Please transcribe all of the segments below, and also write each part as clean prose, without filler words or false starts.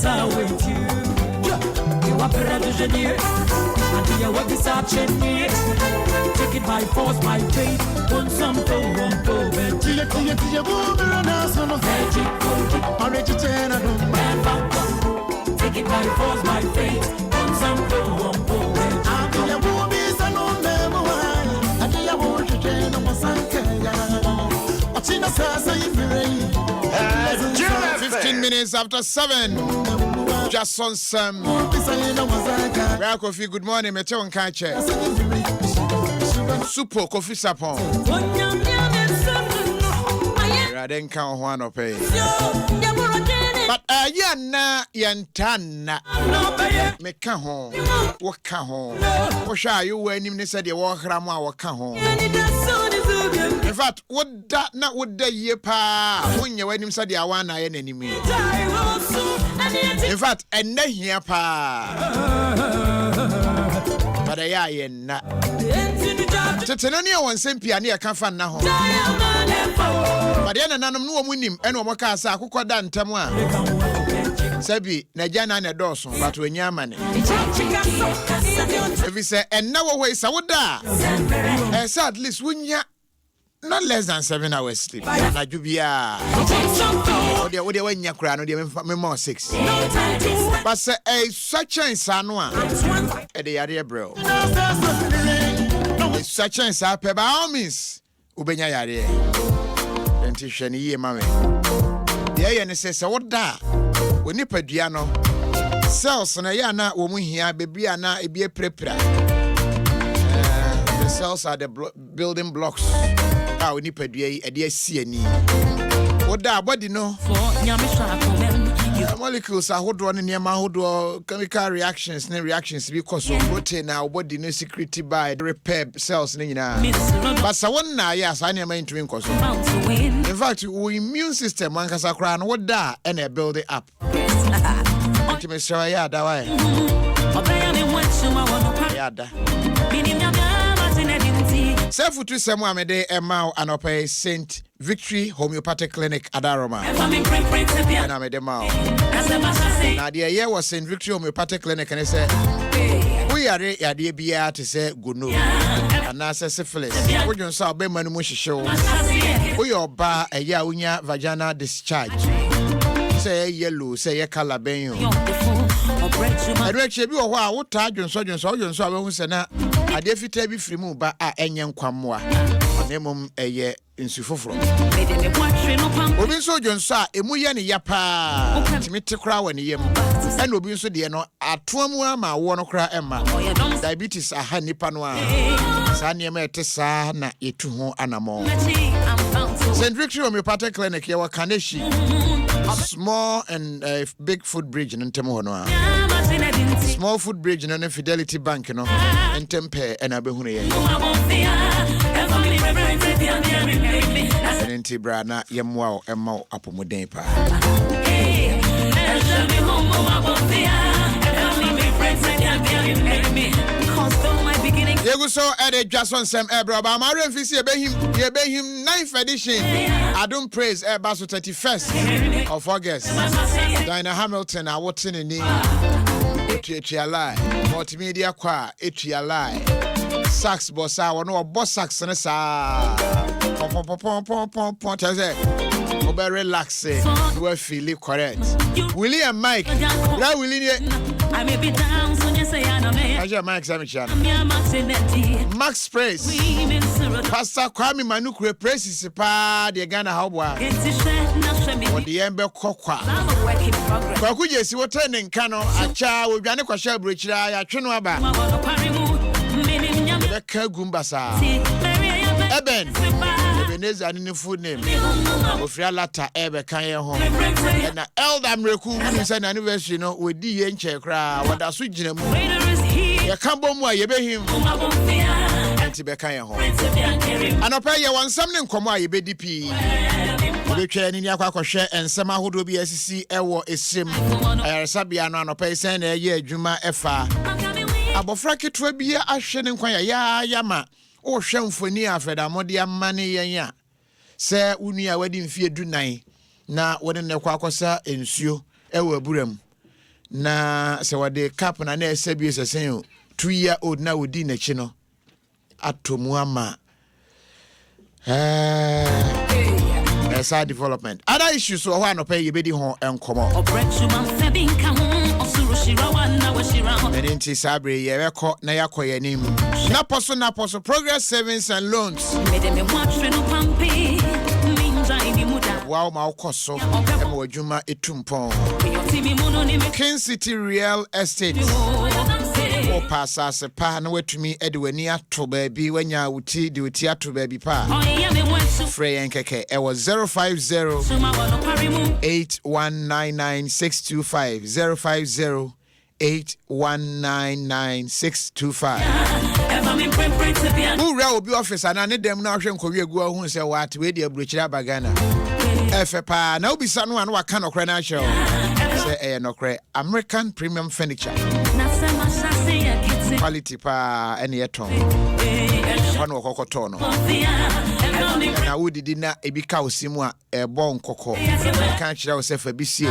I with you. You are better to genius. And you are beside genius. Take it by force, by faith. Want some go, won't go. Tia, take it by force, by faith. Want some go, won't go. Yeah. 15 minutes after 7. Just on some. Well, coffee, good morning. Me tell Kanche. Super coffee sapon. I didn't count one of pay. But yeah, na yantana. Me can home. What can home? What shall you when you said you walk around what can home? In fact, what that not would the year pa when you when him said you want an enemy. In fact, and then here pa. But I am not. Tetenania one same piano can find now. But then none of no winning and one can say, who could done Tamwa. Sabi, Najana and a dorsal, but when your money. If we say, and now away, so would that. As at least when you not less than 7 hours sleep. Na jubia. Ode when you cry, no dey me more 6. But say such a sanwa. E dey yare bro. Such a sa pe ba all means ubenya yare. Enti hwani ye ma me. Dey ye ne se what da. Oni padua no. Cells na ya na wo mu hia bebia na ebie prepra. The cells are the building blocks. Ah, we need to do a dear CNE. What that body no? Molecules are hold on in your mouth chemical reactions, because of protein our body no security by the repair cells. But so one now, yes, I never into in fact, we immune system one can crown what that and a build it up. Mr. Yada, why? Self to someone a day Emma and opay Saint Victory Homeopathic Clinic Adaroma. And I made them out. Now the year was Saint Victory Homeopathic Clinic and I said, we are a dear beer to say good news. And I said syphilis. We don't saw Beman Mushi show. We are bar a yaunya vagina discharge. Say yellow, say a color benyo. I read you a while, what target surgeons or you saw who said, I defeated be free move by a young quamwa. Nemum a year in Sufofro. Obin surgeons saw a muyani yapa, Timothy Crow and yem, and Obin so dear no, a twamwa, my one cry Emma. Diabetes a honey panwa. Sanya metesa na etuho anamo. St. Victory Homeopathic Clinic, your Kaneshi. Small and big food bridge in Temono. Small food bridge in Fidelity Bank, you know, and Tempe and Abehune. And in Tibrana, Yamwao, and Mo Apomudepa. You so at a DWASO NSEM Ebro, but my refisi ye him 9th edition. Adom praise APOSO 31st of August. Diana Hamilton, I watch in the knee. Lie. Multimedia choir, lie. Sax boss, I want no boss sax and sa. Obe relax, you feel correct. William Mike, now William. I may be down, so you say I know. Max Praise. Pastor Kwame Manukwe Praise pa the Ghana Hobwa. Or the Ember Kokwa. Kwakuye si watening Kano, a child with Ghana Kwasha Bridge, I Chinuaba. Beka Gumbasa. Eben. Ebenezer and food name. Ofrialata Ebe Kanye home. And the elder Mreku is an anniversary, with the Yenche cry. What a sweet gem. You can't bomb where you be him. And Tibekaya home. And I'll pay you one something come why you be DP. We can in Yakwa share and some who do be SC Ewo is sim. Sabiano and pay send a year Juma Efa. Abofraki Trebia Ashen and Quaya Yama. O shamfoni afeda modia mane yanya se unu ya wedding fie dunai na wode ne kwakosa ensuo ewo aburam na se wade cap na na esebi sesen 2-year-old na wodi na chi no atomu ama sad development. Other issues so ho pay you bedi ho enkomo. And inti sabre ye rekọ na yakọ yanim. Na poso progress savings and loans. Wow ma ukoso ema wadwuma etumpon. King City Real Estate. O pasa se pa na watumi ede wani ato baabi wanya wuti de wuti ato baabi pa. Frey nkeke e was 050-8199-625 050-8199-625. Ura obi office ana ne dem na ahwe nkowe egu ahun se wat we de abrochira bagana efe pa na obi sanu anu aka nokre na ahwe say nokre American premium furniture quality pa ene yeton wanu okokoto no na wudi na ebika osimu a ebo nkoko kan kira yourself abisie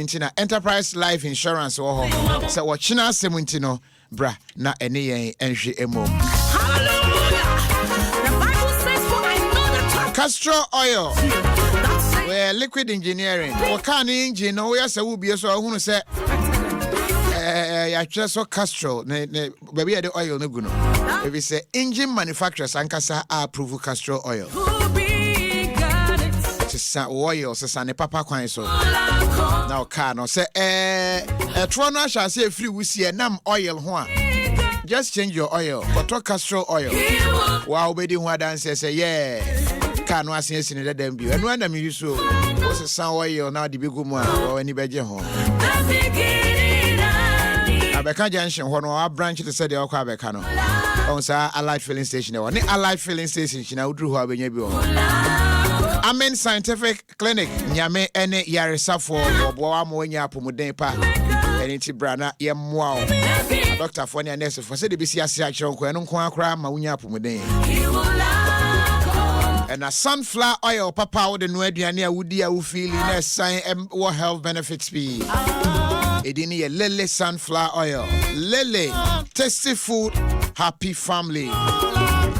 ntina Enterprise Life Insurance wo ho se wo china asemunti no bra na ene yen enhwe emo. Castor oil we liquid engineering wo kan engine no we ase wo bie so ahunu se ya so Castrol ne baby the oil no guno if you say engine manufacturers ankasa approve Castrol oil sa oil sa ne papa kwan so now car no say tro no sha say free wusie nam oil ho a just change your oil to Castrol oil wa obedi ho adanse say yeah car no asen asine da dam bi enu ana mi yuso o se san oil na de begu mu a o ani beje ho Abeka Junction ho no a branch to say the okwa Abeka no on sa Allied filling station e wo ne Allied filling station na udru ho abenya bi wo Amen Scientific Clinic nyame ene yaresafo obo wa mo nya apomuden pa eni ti brana ye moa o doctor for ne nurse for say de bi si ase a kire nko eno nko akra ma wonya apomuden and a sunflower oil papa wo de no aduane a wudi a wo feel na sign what health benefits be edini ye lele sunflower oil lele tasty food happy family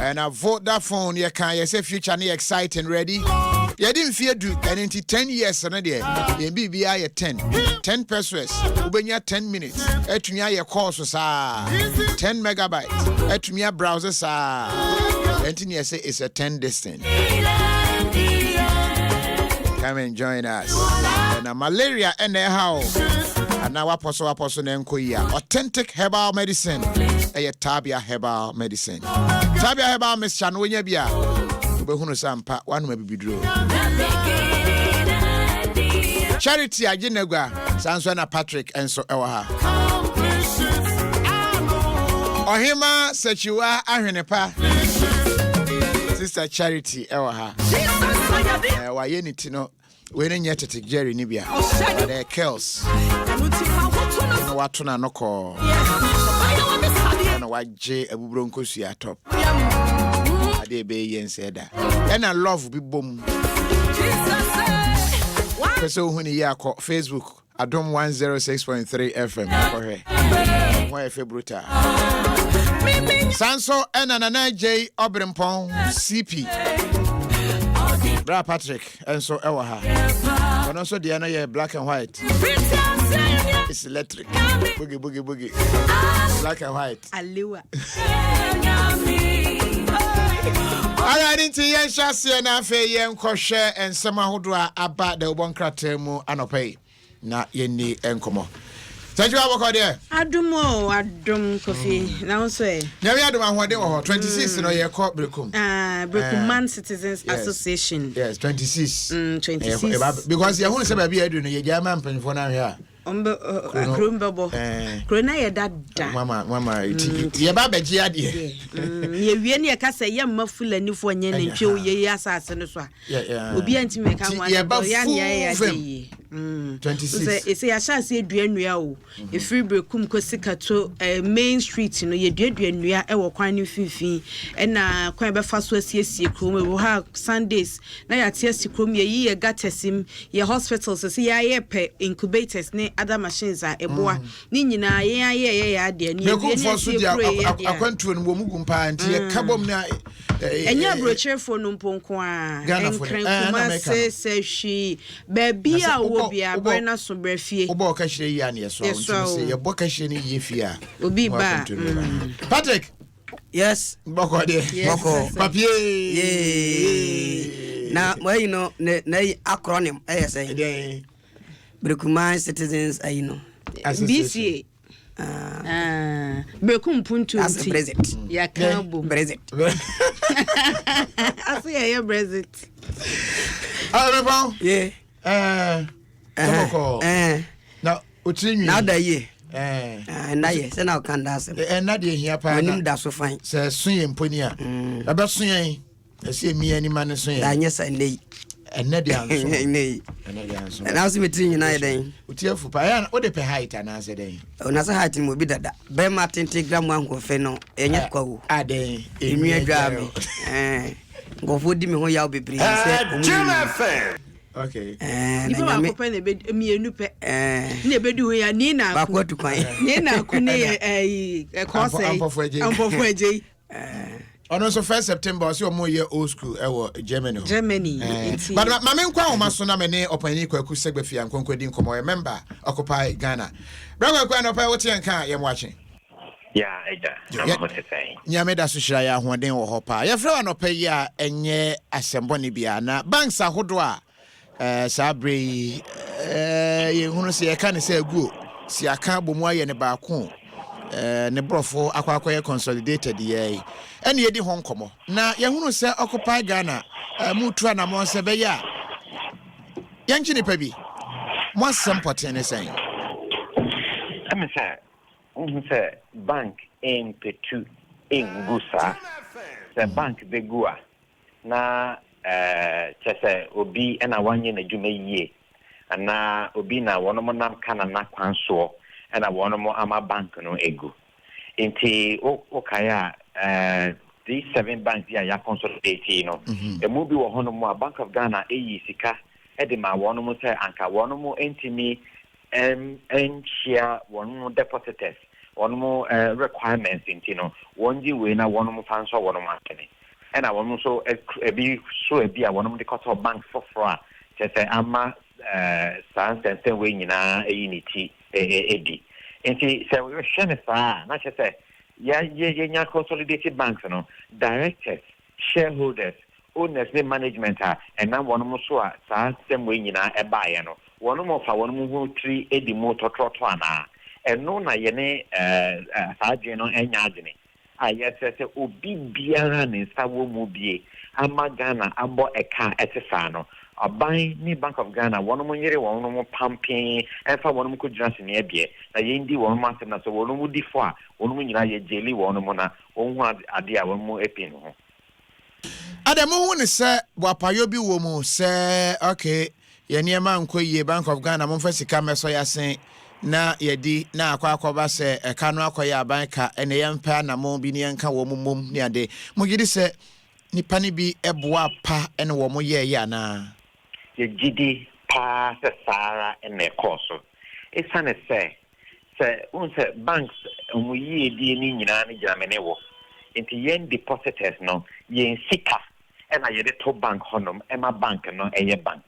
and a Vodafone you can you say future ni exciting ready you didn't fear do and into 10 years na there you be 10 pesos ubenya 10 minutes etunya ye call so sa 10 megabytes etunya browser sa and you say it's a 10 distance. Come and join us. And a malaria and a how. And now APOSO nenkoya. Authentic herbal medicine. A Tabia herbal medicine. Tabia herbal medicine when you be a Ubehunu Sampa, one may be drew. Charity Ajinegwa, Sanswana Patrick and so Ewaha. Ohima Sechiwa Ahenepa. Sister Charity Ewaha. Why you need to know when you take Jerry Nibia. They're kills. No watuna no call. And white J a bronco see a top. I did be and said that. And I love be boom. So when you call Facebook, Adom 106.3 FM. Why if you brutal? Sanso and Anana J Obrimpon CP. Bra Patrick and so Ewaha. And also the other black and white. It's electric. Boogie. Black and white. Aliwa. I didn't see yen chassis and a fay yen crochet and some hodra about the one cratemu and pay. Na yenny encomo. Thank you, there. Adom coffee. Now say. Now we had one day or 26 in your court Brekum. Brekum Citizens Association. Yes, 26. 26. Because you want to say, be doing a German pen for now here. Krumbo. Krona ye dada. Mama, ye baba jiadi. Ye wieni e ka say ye mafula ni fo nye ne ntwe ye asase no so a. Obi anti me ka wan. Ye ba ye 26 say ya sha say duanua o e free brekum kwasika to main street no ye duanua e wo kwan no fifi e na kwan be fa so asiesie krom e wo ha Sundays na ya tie sikrom ye yi ye gatesim ye hospitals so ya ye pe incubators ne other machines a eboa ni nyina ye ya de ni ye akwantuo no mu gumpa nti ye kabom na enya brocherefo no mponko a enkran kuma se hwi ba bia wo bia brena so brafie obo ka hire yi ane so say ye bo ka hire ni ye fia obi ba Patrick yes boko de boko papier na you know na acronym say Brekuman Citizens BCA Brekum Puntu as president ya kambo president aso ya president Arebo boko na otinwi na da ye na ye se na kan da se na de hia pa na nim da so fan se sun ye mponi a aba sun ye ese mi ani ma ne sun ye da nya sa nei ene de anso nei ene de anso na so metri nyina ye den utiefu pa ya o de pe height na se den na sa height mo bi dada be ma 20 gram anko fe no enye kwawo aden enu adwa me ngofo di me ho yawo bebre se okay ni ba ko pe na be mienu pe na be du ya ni na ba ko tu kwan ni na ku ne course amfofo eje ono so 1 September o se o mo ye old school e wo Germany but ma me nkwa o ma so na me ne opani kwaku segba fia nkonkwadi nkomo remember occupy Ghana braga kwa no pa wote nka ye mo ache ya eja na mo te sai nyame da so hira ya ahoden wo ho pa ye fra no pa yi a enye asembo ne bia na banks ahodo a sabre ye hunu se ye ka ne se aguo si aka bomu aye ne ba ko ne brofo akwakoye consolidated ye ene yedi ho nkomo na ye hunu se occupy Ghana mutu na mo se be ya yanchi ne pa bi mo sempote ne sen amisa unse bank in petu in gusa the bank de gua na chese obi na wanye na dwuma yie ana obi na wono nam kana na kwanso na wono ama bank no egu inti okaya these 7 banks ya consolidate no e mu bi wo hono mo Bank of Ghana eyi sika e de ma wono mo say anka wono mo entimi share wono depositors wono mo requirements inti no wonji we na wono mo fanso wono mo akene and I want so a be a one of the cost of bank for just ama sans and way na unity edi and see so we share not just say yeah consolidated banks no directors shareholders owners management and now one more so sans same way na e buy no one more for one more 3 edi motor trotto ana and no na yene saje no enyagene yes obi biara ne sawo mu bie ama Ghana abo eka etefa no aban ni Bank of Ghana wono mo nyere wono mo pampin efa wono mo ko gyina se ne ebie na yendi wono mo asem na so wono mo difo a wono mo nyina ye jeli wono mo na wonhu ade a wono mo epin ho Adom hu ne se boapayo bi wo mu se okay ye niema nkoyie Bank of Ghana mo fa sika meso yasen na yedi na akwa se eka no akoya abanka ene yempa na mo bi ne yanka wo mum ne ade mo gidi se nipa ne bi eboa pa ene wo mo ye ya na ye gidi pa se sara ene koso esane se unse banks mo yi edi ni nyina ne jamene wo enti yen depositors no yen sika ena ye de to bank honom ema bank no eye bank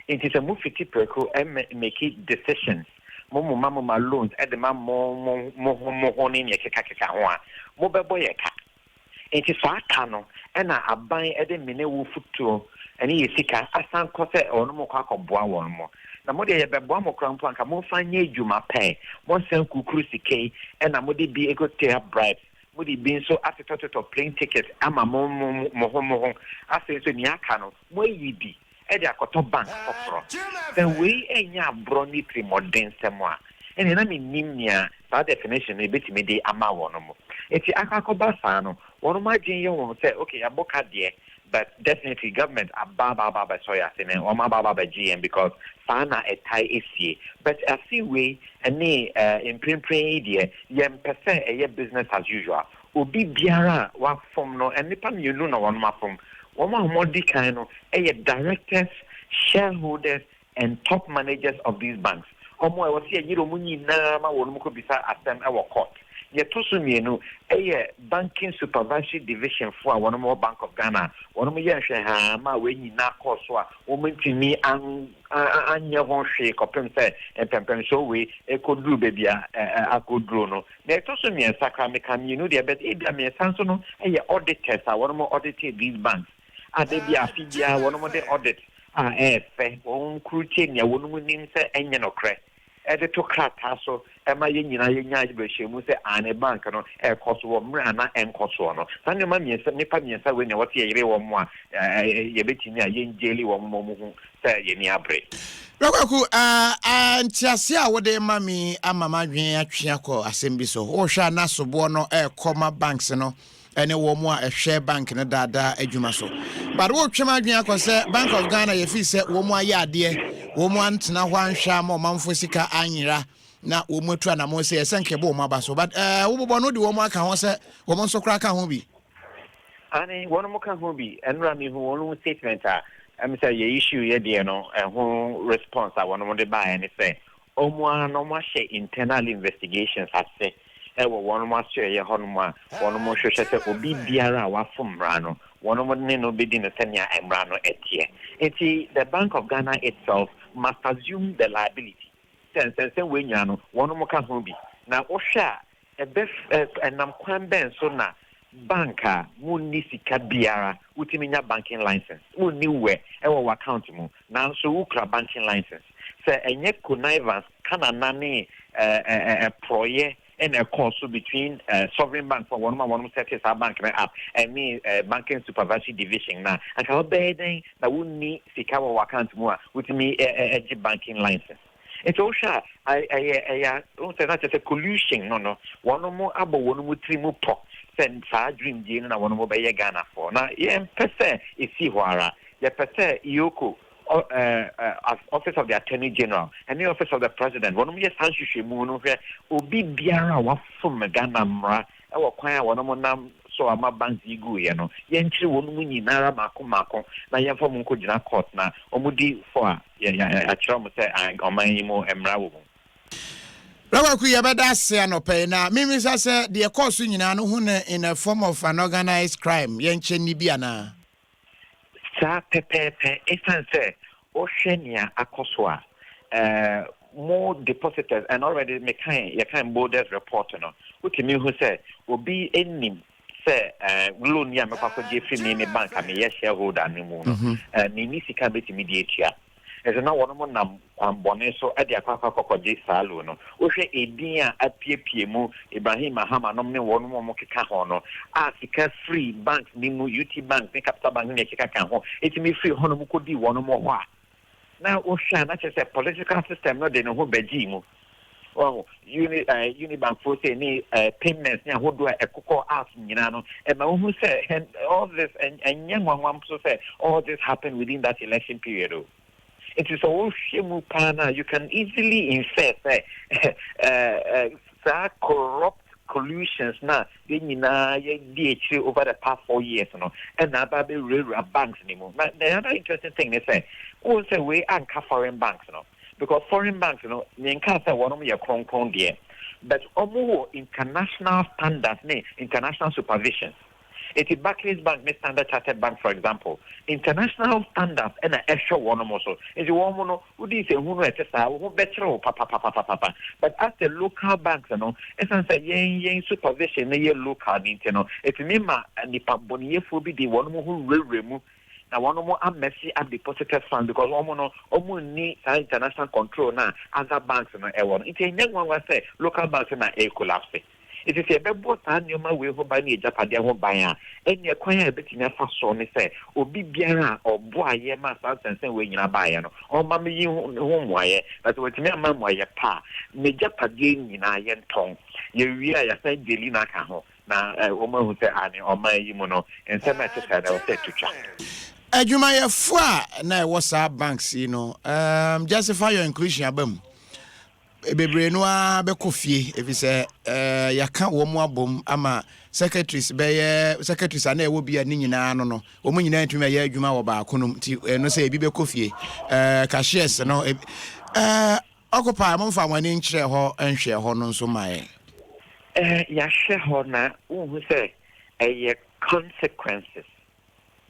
enti se mo fiti preko make decisions mama loans at the mam mo honi ne keka ho a mo bebo ye ka enti fa ka no e na aban e de mene wo futuo ene ye sika asan ko se ono mo kwa akọboa won mo na mo de ye bebo mo krampo anka mo fanye adwuma pe mo san kukuru sikei e na mo de bi ego tear bribe mo de bi so atetoto plane ticket ama mo asen so ni aka no mo yi bi e de akoto bank for the way enya bro ni modern semwa ene na minimia that definition e betimi de ama wono mo eti akakoba sa no wono ma gin ye won say okay aboka de but definitely government ababa soya sene or mababa GM because sana a tie issue. But I see we any in print idea yem percent a business as usual. Obi biara wa from no and nipa you know one ma from one more kind of directors, shareholders, and top managers of these banks. Omo I was here yiro munyi na ma wonu ko bisa asem e wo court. Ye to so mienu banking supervisory division for one more Bank of Ghana. One mo ye hwe ha ma we nyina course so a wo mentimi anya ho hwe kopem se empempem so we ekoduru bebia akoduru no. Na to so mien sakra me kan you know there but e bia me sanso no auditors a one more audited these banks. Ade bia afibia one more the audit fe won kruche nya wonu nim se enye no kre ede to krata so ema ye nyina ye nya agbehemu se ane bank no koso wo mra na enkoso no sane ma miensa nipa miensa we ne wote yire wo mo a ye betimi a ye njeli wo mo hu se ye ni abre Rakwaku antiase a wode mami amama dwen atwe akọ asembi so wo hwa na sobo no koma banks no ene wo mo a share bank no dada adwuma so but wo twema dwen akọ se Bank of Ghana ye fi se wo mo aye ade wo mo antena ho anhwa ma manfo sika anyira na wo mo tua na mo se esenke bo mo abaso but wo bobo no de wo mo aka ho se wo mo nsokra aka ho bi ani wo mo ka ho bi enra mi ho wo statement a I'm say ye issue ye de no who response I want to buy and say omo no mo share internal investigations as say e wo one mo share ye ho no mo one mo hwe say obi biara wa fomra no one mo ne no be di no senya emra no etie enti the Bank of Ghana itself must assume the liability sense we nya no one mo ka ho bi na wo hwa e be enam kwan ben so na banka munni sika biara utiminya banking license munni we ewo account mu na so ukra banking license say enye connivance kana nane proye and a course between sovereign bank for one set our bank up and me banking supervisory division na and ka obeden na wunni sika wo account mu utimi banking license. It's also I don't say that's a collusion no one more abo one more trimu po send sa dream jin na one more be Ghana for na ye pese isi hwara ye pese yoko office of the Attorney General and the office of the President one more sanhwehwe mu no hwe obi biara wa fom Ghana mra e wo kwan one more nam so ama bank igu ye no ye nchiri wonu mu nyinara mako na ye fom nko gina court na omudi for a achiro mo say oman yi mo emra wo Rakwaku ye beda se anope na mimi say the course nyina no hu in a form of an organized crime ye nche ni bia na sa pepepe essence o hwenia akoso a more depositors and already me kan borders report no utimi hu say obi enim say loan ya me kwako je fi me bank am ye shareholder ni mu no ni sika betimi di etua ese na wono mo nam kwambone so ade akwa je salo no wo hwe edin a apiepie mu Ibrahim Mahama no me wono mo keka ho no Africa Free Bank ni mu UT Bank ni Capital Bank ni keka kan ho etimi free ho no mo kodi wono mo ho a na wo hwe na che political system no de no ho baji mu oh Unibank for say ni payments ni ahodo ekoko ask nyina no e ma wo say all this and nyanwan so say all this happened within that election period. It is all shemu pana. You can easily infer corrupt collusions na ye over the past 4 years no and na ba be railroad banks anymore. But the other interesting thing they say also we anchor foreign banks no because foreign banks no nyenka say one of your kron there but omo international standards international supervision. It is Barclays Bank, Standard Chartered Bank, for example. International standards and an extra one also. It's one mono who did say who better papa. But as the local banks, you know, it's yen supervision, local, you know. It's Mima and the Pabonier will be the one who will remove. Now one more messy at deposited fund because almost need international control now. Other banks, you know, it's a young one say local banks na collapse. It is a bebo tan yoma we ho ba ni Japan ho ban a enya kwan a betina fa so ne say obi biara obo aye ma sansen we nyina ba ye no o ma me yi ho moaye but we timi ama moaye pa me Japan nyina ye nton ye wi a ya say deli na ka ho na woman who say ani oma yi mu no ensem a tesa na o say tutwa adwumayefo a na wo sa banks yi no justify your inclusion abam bebre no a be kofie efi se yaka wo mu abom ama secretaries ana ewo bia ni nyina no wo mu nyina ntumi ya adwuma wo ba konom ti no say ebi be kofie cashiers no occupy mo fa wani nkyere ho nhwe ho no nso mae ya hwe ho na wo say consequences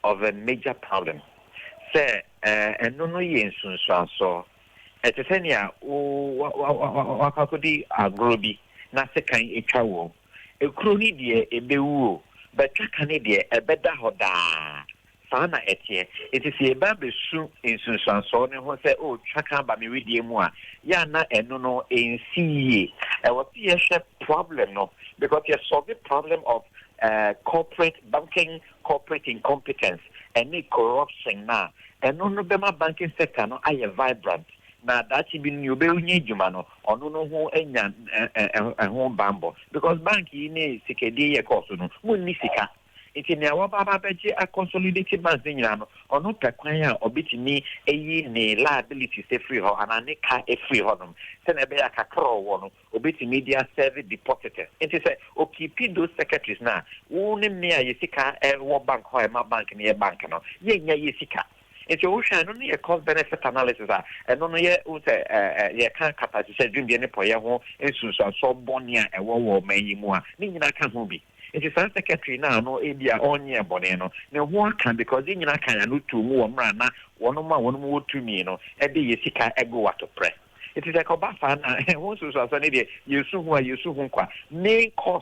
of a major problem say eno no ye nsunsuanso etesenia wakakodi agrobi na sekan etwa wo ekuro ni de ebewu betwa kan de ebeda hoda sana etie etisi eba besu nsunsuanso ne ho se o twaka ba me wedie mu a ya na eno no ensiye what ye problem no because you solve the problem of corporate banking, corporate incompetence, any corruption now. And no bema banking sector no I vibrant. Now that you been you be jumano or no who enya home bambo because banki ne sikedi ye course no munisika. It's in our baba beji a consolidated bank no or no pequanya or bitini a liability say free ho and a car a free honum. Send a bear cacro one or bitty media service depositor. It is a keeping those secretaries now. Only near Yesika and bank or my bank near bank no. Ye Yesika. It's ocean only a cost benefit analysis and only ye can't capacity dream the any poya home and so bonia and one may more. Nina can't be. It is a secretary now, no idea on your boneno. No one can because in your kind of two more rana, one more to me, every Yesika ego to press. It is a cobafan, and once an idiot, you soon main cause,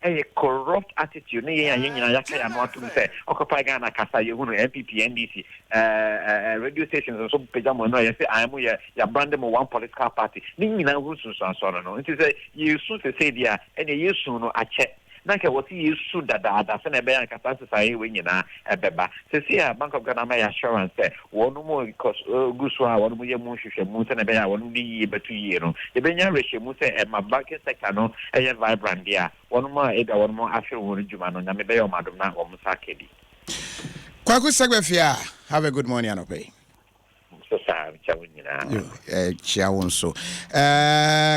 a corrupt attitude, and want to say, Occupy Ghana, Casa, you MPP, NDC, radio stations, and some pajama, I say, I am your brandem one political party. Nina Wusus and so on. It is a you soon to say, dear, and you soon a check. Naka what you should that send a bear capacity when you know a beba. See a Bank of Ghana assurance say one more because Guswa, one more Musha, Moose and a bear, 1 year, but 2 years. The Benya Rishi Musa and my banking sector no a vibrant dear. One more eight or one more after Juman and Namibeo Madam or Musakedi. Kwaku Segwefia, have a good morning, Anope. Chiawonso.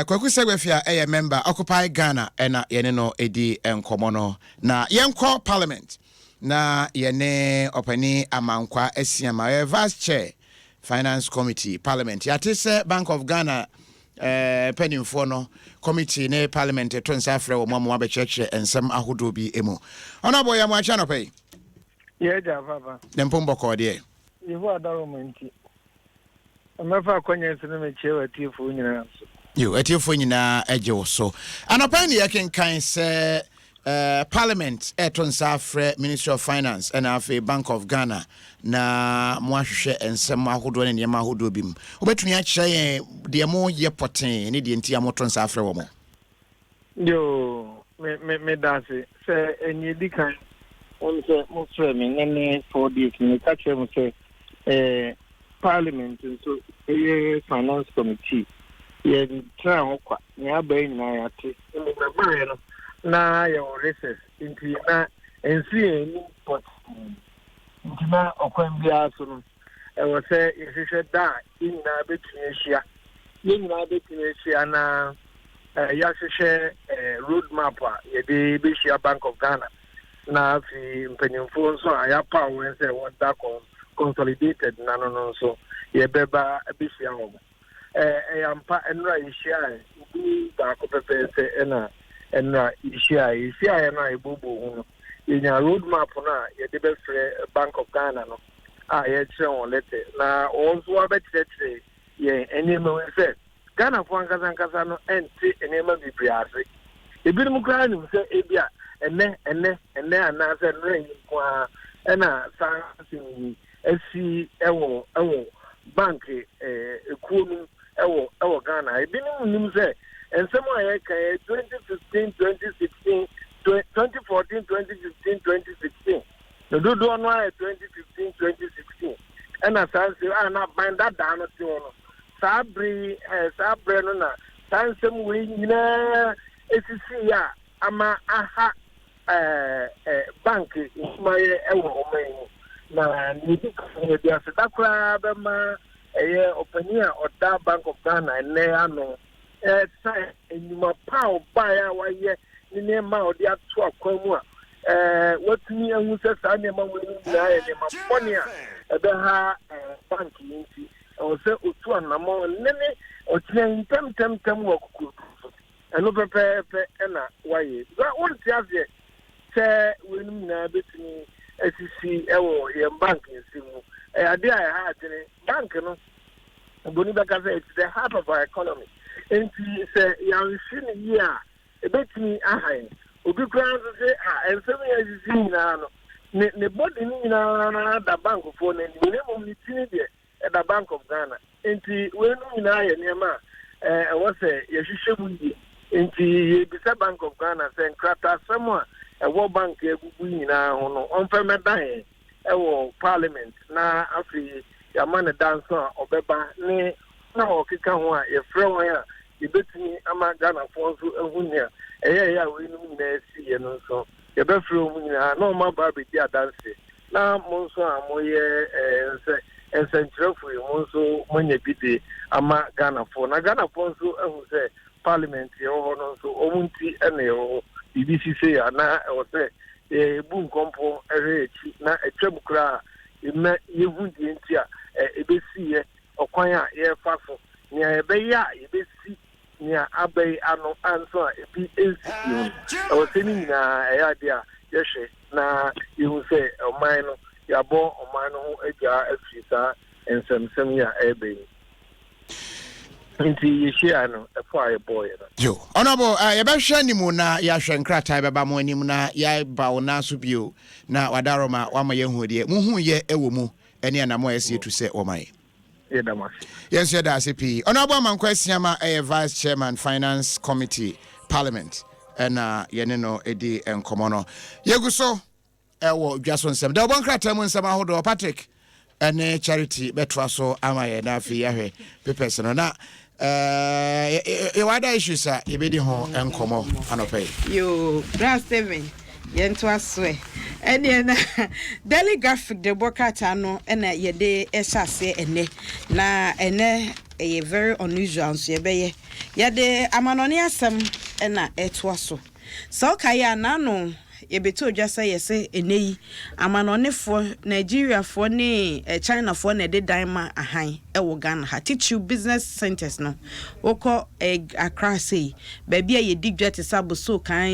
Kwaku Segwefia, a member, Occupy Ghana, and Yeneno Edi and Komono. Na Yenko Parliament. Na Yene Openi Amankwa Esiama, Vice Chair, Finance Committee, Parliament. Yatise Bank of Ghana, Peninfono, Committee, ne Parliament, Tonsafre, or Mama Church, and some Ahudubi Emo. Honorable Yamachano pay. Yeah, Papa. Nempombo Cordier. You are Adom. I'm never going to chair at you for you at your phone ejo so. An opinion I can say Parliament Eton Safre Ministry of Finance and a Bank of Ghana na mwahwehwe ensem ahodo ne nyema ahodo bim. Obetumi a kire de mo ye poten ne de ntia moton Safre wo mo. Yo me dance say enyi di kan on say mo frame me 4 days me ka kire mo say Parliament so Finance Committee ye try okwa ne abai na ya te me no na ya recess into na ensi eni pot into na okwan bia so no e wo say ihwehwe da ina betumi hia ye nyina betumi hia na ya hwehwe road map ye de be hia Bank of Ghana na fi mpanyimfo so ayapa wo say what that consolidated na no so ye beba abisia ho yampa enra ishia bi ba ko pepe se enra ishia na ibubu hu yenya road map na ye de be free Bank of Ghana no ye kire on letter na also abetre ye enema we se Ghana fo ankasa no enti enema bibriase ebirum kra ni se ebia ene ana se nre kwa ena sansi esi ewo bank ekonomi ewo Ghana ebinim nim se ensem aye kan 2015 2016 2014 2015 2016 no do no 2015 2016 ena sansi ana banda da no ti wono sabre no na sansem we nyina esisi ya ama aha bank my na nidi ka dia se takra be ma openia or that Bank of Ghana and ano say enuma pa buy wa ye ni ma odi ato akwamu what me and say sa ne ma we ni na e ma ponia e be ha bank nti o se otu anamo nene o tien tem wo kuku eno pepe na wa ye ga won ti ase se we ni na betini SEC ewo ye bank nsimu ade a ha atene bank no boni baka say it's the heart of our economy enti say ya nsi ni ya ebetini ahan obi kran say ensem ya zizi na no ne body ni na da bank for na ni mo ni tini de da Bank of Ghana enti we no na ye nema was say ye hwehwe mu yi enti ye bisa Bank of Ghana say nkrata samwa World Bank egugu nyina ho no onfeme dan parliament na afi ya man dance obeba ne na okika ho a ye frɛ won a ye betumi ama Ghana fo so ehunya ya we no na si ye no so ye be frɛ won nyina na o ma ba be di adanse na mo so a mo ye ensentrefo mo so monya bide ama Ghana fo na Ghana fo so ehu se parliament ye ho no so omunti ene ho BBC say na o say bu nkompo erechi na etwam kra ime yehu di ntia ebesi ye okwan a ye fa so nia ebeya ebesi nia abai ano anso ebi ensi o say ni na eya dia yehwe na yehu say oman no yabo oman no eja afisa ensem ya ebe nti yeshia no efo aye boy no yo honorable ye be hwe nimu na ya hwe nkrata be ba mo anim na ya ba wona so bio na wadaroma wa ma ye hu de mu hu ye ewo mu ene na mo ese tu se o mai ye damas yes ye da CP honorable man kwesiama vice chairman finance committee parliament na ye ne no edi enkomo no yeguso ewo DWASO NSEM da bon krata mu nsem ahodo Patrick ene charity betwaso amaye na afi yahwe papers no na wada issues a yebedi ho enkomo anopai yo brass 7 yento aswe ene na daily graphic de bokata no ena yede esase ene na ene very unusual so yebeye yede amanoni asem ena etwaso so kaya na no yebeto dwasa yese eneyi amanonefo Nigeria fo ne China fo na de daima ahan ewo Ghana ha teach you business centers no woko Accra say baby ye digwa te sabo so kan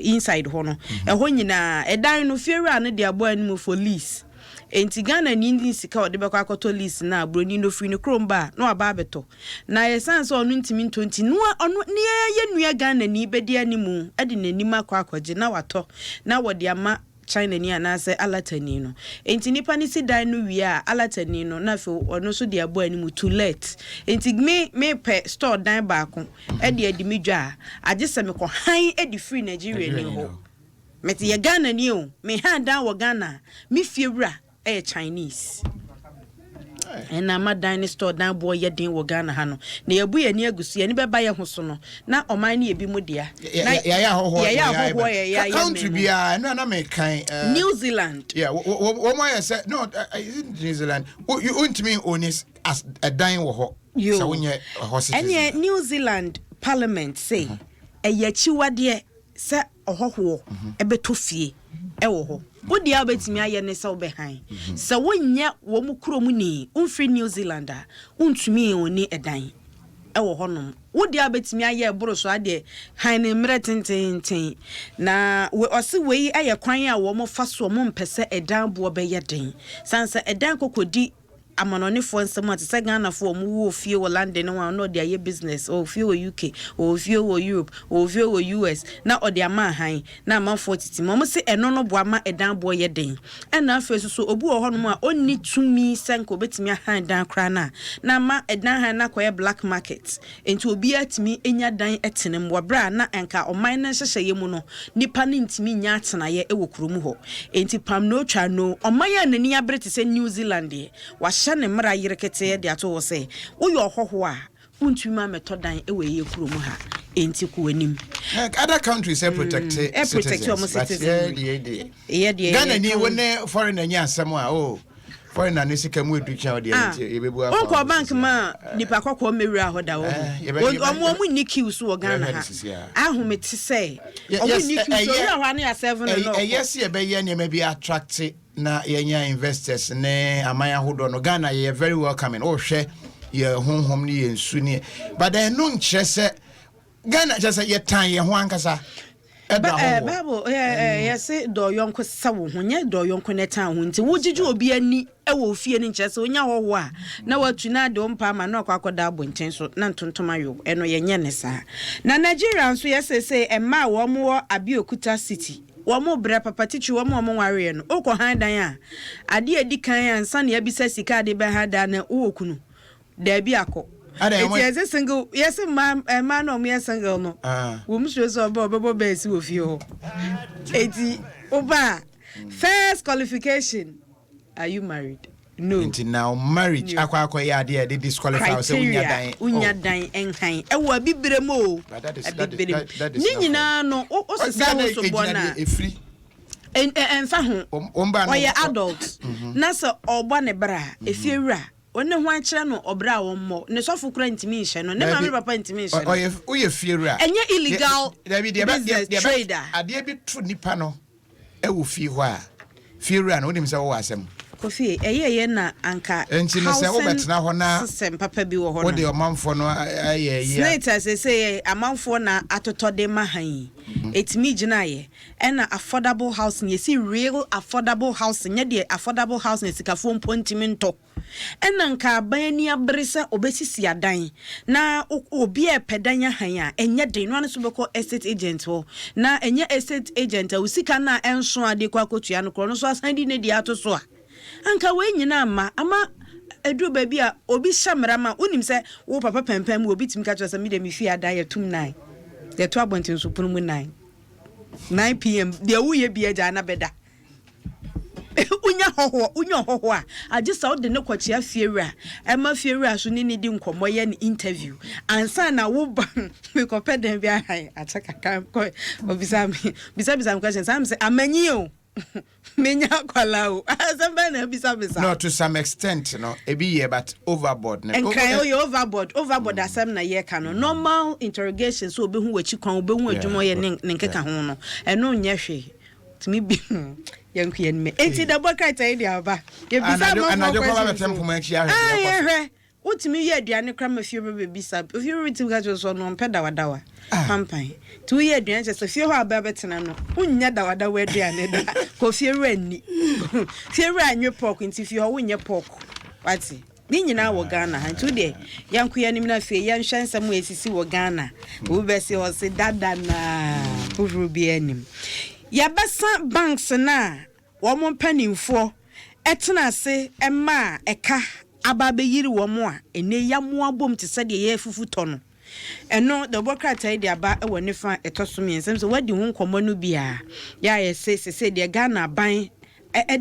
inside ho no ho nyina edan no fiewura ne de abo animu for lease enti Ghana ni sika ode bekwa akoto lease na abroni no free no kromba no aba abeto na yesanse onu ntimi 20 no onu ne ye nua Ghana ni bedi animu ade nanim akwaje na wato na wode ama China ni anase alatani no enti nipa ni si dan no wi a alatani no na fe ono so de abo animu too late enti me pe store dan baako ade adimidwa agese me ko han edi free Nigeria ni ho meti ye Ghana ni o me han dan wo Ghana me fiewura Chinese and na madan store dan boy yedin wo Ghana ha no na yebu ye ni agusu ye ni beba ye hoso no na oman ni ebi mu dia ya hoho ya country bia na me kan New Zealand what my say no New Zealand you want me onis as a dying wo ho so wonye hospital New Zealand parliament say ye chiwade se ohoho ebeto fie ewo ho wodi abetimi aye ne se obehan se wonya wo mu kromu ni umfri New Zealand a untumi oni edan ewo honom wodi abetimi aye boro so ade han ne mre tenten na we osi wei aye kwan a wo mo fa so mo mpese edan bo be yeden sanse edan kokodi amanone fo nsem atse Ghana fo mu wo fie wo London no de aye business o fie wo UK o fie wo Europe o fie wo US na ode ama han na amanfo titi mo se eno no bo ama edan bo ye den ena afa so obu wo hono a onni tumi senko betimi han dan kra na ma edan han na koye black market enti obi atimi enya dan etenem wo bra na enka oman na hyehye mu no nipa ne ntimi nya atena ye ewo kurom ho enti pam no twa no oman ya nani abrete se New Zealand ye wa ne mra yirekete de ato wo se wo yo hoho a untuma metodan ewe ye kurom ha enti ko anim other countries protect citizens but Ghana ni wone foreign anya asem a foreign and sika mu educha de yebebu afa onko bank ma nipa kokko mewura hoda wo omo ni queues wo Ghana ha ahomete say omo ni queues so ya hwane ya 7 no yes ye be ye ne ma bi attract na yenya investors ne amaya hodo no Ghana ye very welcoming hwe ye honhom ni ye nsu ni but no nkyere se Ghana just ye tan ye ho ankasa Bible yes do yonko sawo ho nye do yonko netan ho nti wogigi obi ani ewo fie ni nkyese onya hoho a na watu na de ompa ma na akwakoda abonten so na ntontom ayo eno ye nye ne sa na Nigeria nso yesese emma wo mo Abeokuta city wo mo bra papatichi wo mo ware no okọ han dan a ade edi kan ansa na yabisa sika de be ha dan na wo okunu da bi akọ it is single yes man no me single no wo msho so obo be si wo fie ho eti oba first qualification are you married no until now marriage akwa ya de disqualify so unya dan enhan e wo abibire mo ni nyina no o sesa wo so bona enfa ho o ye adult na so ogba ne bra efiewura one ho akere no obra wo mo ne sofo kura ntimi hye no ne mama papa ntimi hye o ye fiewura enye illegal trader ade bi tru nipa no e wo fie ho a fiewura no onim se wo asem Kofi ye na anka enti no se wo betena ho na system papa bi wo ho no wo de omanfo no aye Slater say amanfo na atotode mahan etimi gina ye na affordable housing ye see real affordable housing ye de affordable housing sikafo mpontimi nto ena nka abani abresa obesisi adan na obi e pedanya han a enye de no so beko estate agent ho na enye estate agent a usika na enso ade kwa kotua no kro no so asan di ne di atoso a anka we nyina ama edu baby a obi shamra ma unim se wo papa pempem wo obi tim ka twa se me de me fi ada ya tum 9 de to abontin so punu mu 9 pm de wo ye bia ja na beda unya hoho a agisa wo de ne kwachia fiewura ema fiewura so ni di nkomo ye ni interview ansa na wo ba me ko peden bia han ataka kan ko obisa me question sam se amanyi o menya kwalao asamba na bisa no to some extent no ebi ye but overboard na overboard asem na ye ka no normal interrogation so obehu wachi kwan obehu adwumo ye ne nkeka ho no eno nya hwe timi bi yanku ye nme enti da boka tai dia ba ye bisa mo anajo kwa ba tempo ma chi ahwe utimi ye aduane kra ma fie be bisa fie be tim ga so no mpeda wadawa pampan tu ye aduane se fie ho aba betena no unya da wadawa aduane da ko fie rani fie ranwe pork nti fie ho unye pork wati ni nyina wo Ghana han tu de yanku ya nim na fie yan hwansam esisi wo Ghana wo be se ho se dada na uvuru bi anim ya besa banks na wo mo mpanimfo etena se ema eka ababe yiri wo mo a ene ya mo abom te se de ye fufuto no eno the bokrata ide aba e woni fa etoso miensem so wadi hu nkomo no bia ya ye se de Ghana ban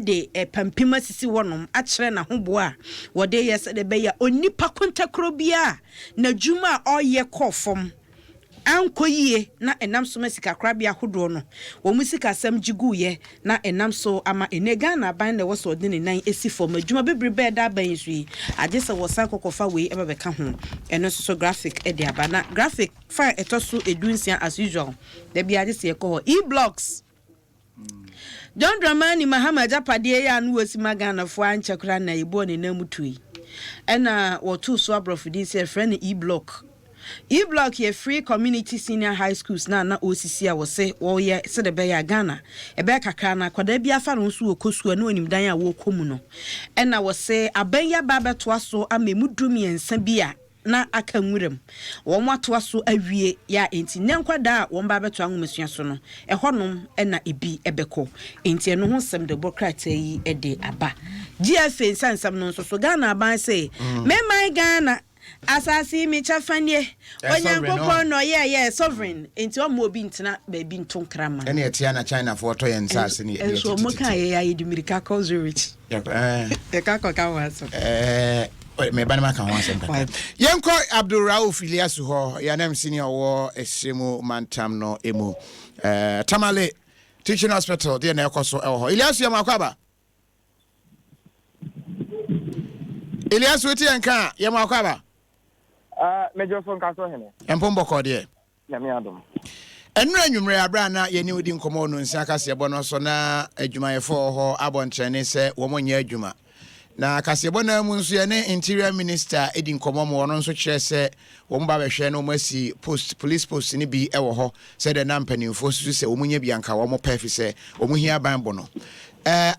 de pampima sisi wonom a kire na hobo a wode ye se de be ya onipa kontakro bia na djuma oye kofom anko yie na enam so masika krabia hodo no wo musika sam jiguye na enam so ama ene Ghana ban na wo so de ne nan esi fom adwuma bebrebe da ban sui agese wo san kokofa we e be ka ho eno so graphic e de aba na graphic fa etoso edunsia as usual de bia agese ko e-blocks John Dramani Mahama Japade ya anu osima Ghana fo anche kra na ibo ne namutui ena wo tu so abrofu din se friend e-block E-block ye free community senior high schools na osisi a wo se wo ye se de be ya Ghana e be kakra na kwada bia fa no so okosu na onim dan a wo komu no e na wo se abanya ba beto aso amemudumi ensa bia na aka nwurem wo mato aso awie ya enti ne nkwada a wo ba beto anwomesua so no e honom e na ebi ebeko enti eno ho sem de bokrata yi e de aba GFA sansam no so Ghana ban se me my Ghana asasi mi chafanie onyankopon no ye sovereign enti o mo obi ntena ba bi ntonkrama ene etia na China for to yen sase ne so mo kan ye di mirika ko Zurich ka ko ka waso me ba na maka ho asem kaka yenko Abdul Rauf Iliasu ho ya nam senior wo esemu mantam no emu Tamale Teaching Hospital de na ekoso ho Iliasu ya makwaba Iliasu eti enka ya makwaba Major son kaso hene empombo ko de ya mi Adom enura anwumre abra na ye ni odi nkomo no nsia kasebo no so na adwumayefo ho abontrene se wo monye adwuma na kasebo na mu nso ye ne interior minister edi nkomo mo no nso kire se wo mba behwe no masi police post ni bi ewo ho se de na mpanimfo su se wo munye bianka wo mo pefi se wo mu hia ban bo no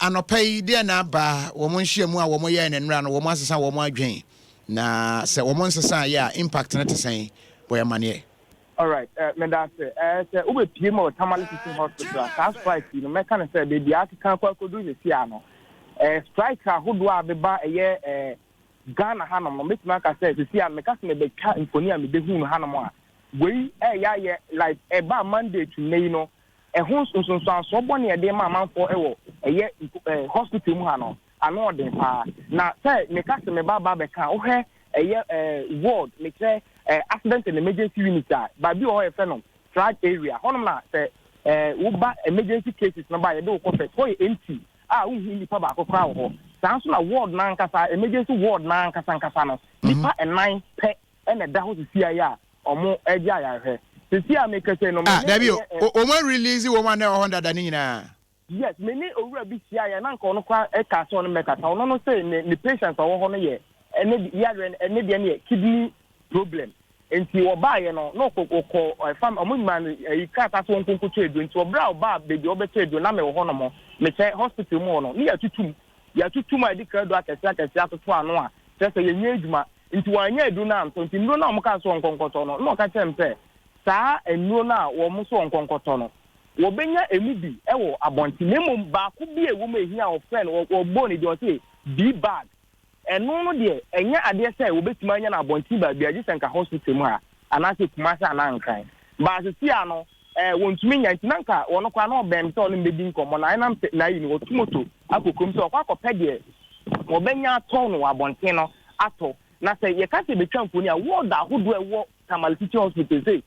anopai de na ba wo mo nhia mu a wo mo ye ne nura no wo mo asesa wo mo adwen na se wo mo nsesa ya impact na tesen boy manie. All right, Medase, ube PM Tamale Teaching Hospital, that's right, you know, mechanic said the article can do the piano. Striker who do abeba a year Ghana Hanam, Miss Maka said, the Sia Mecasme be cat in Fonia, the Boom Hanama. We like a bar Monday to Nano, a host on so bonny a day, man for a year hospital Muhano, I know them. Now, say, Mecasme Baba Beca, okay, a year ward, make accident and emergency unit but be all a phenom strike area honma say emergency cases number you do confess for empty we nipa ba akokra ho san so na ward na nkasa emergency ward na nkasa no nipa and 9 pe and da ho sia ya omo eja ya hwe sia make say no Dabi o mo release woman na 100 ani nyina yes me ni owura bi sia ya na nka ono kwa e ka so no meka ta ono no say ni patients owo ho no ye ene ya ene de ne kidney problem enti oba ye no kokoko fam omman e kata so nkonko chedu enti obra oba bebi obechedu na me ho no mo me che hospital mo no ni yatutum adika do akese atoto ano a tese ye nya adwuma enti wanya edu na nto enti nro na omka so nkonkoto no ka chempe saa enuro na wo mo so nkonkoto no wo benya emubi ewo abonti nemo ba ko bi ewo ma ehia o friend wo boni de o say be bad eno no de enya ade say wo betima anya na abonti ba bia gisenka hospital mu a anase kumasa anankan ba sisi ano wontumi nya ntinanka wono kwa na obem so no mbedi nkomo na ina na yi ni wotumoto akokom so kwa kopede wo benya ton no abonti no ato na say ye ka se betwa mfoni a ward ahodo ewo Tamale Teaching Hospital say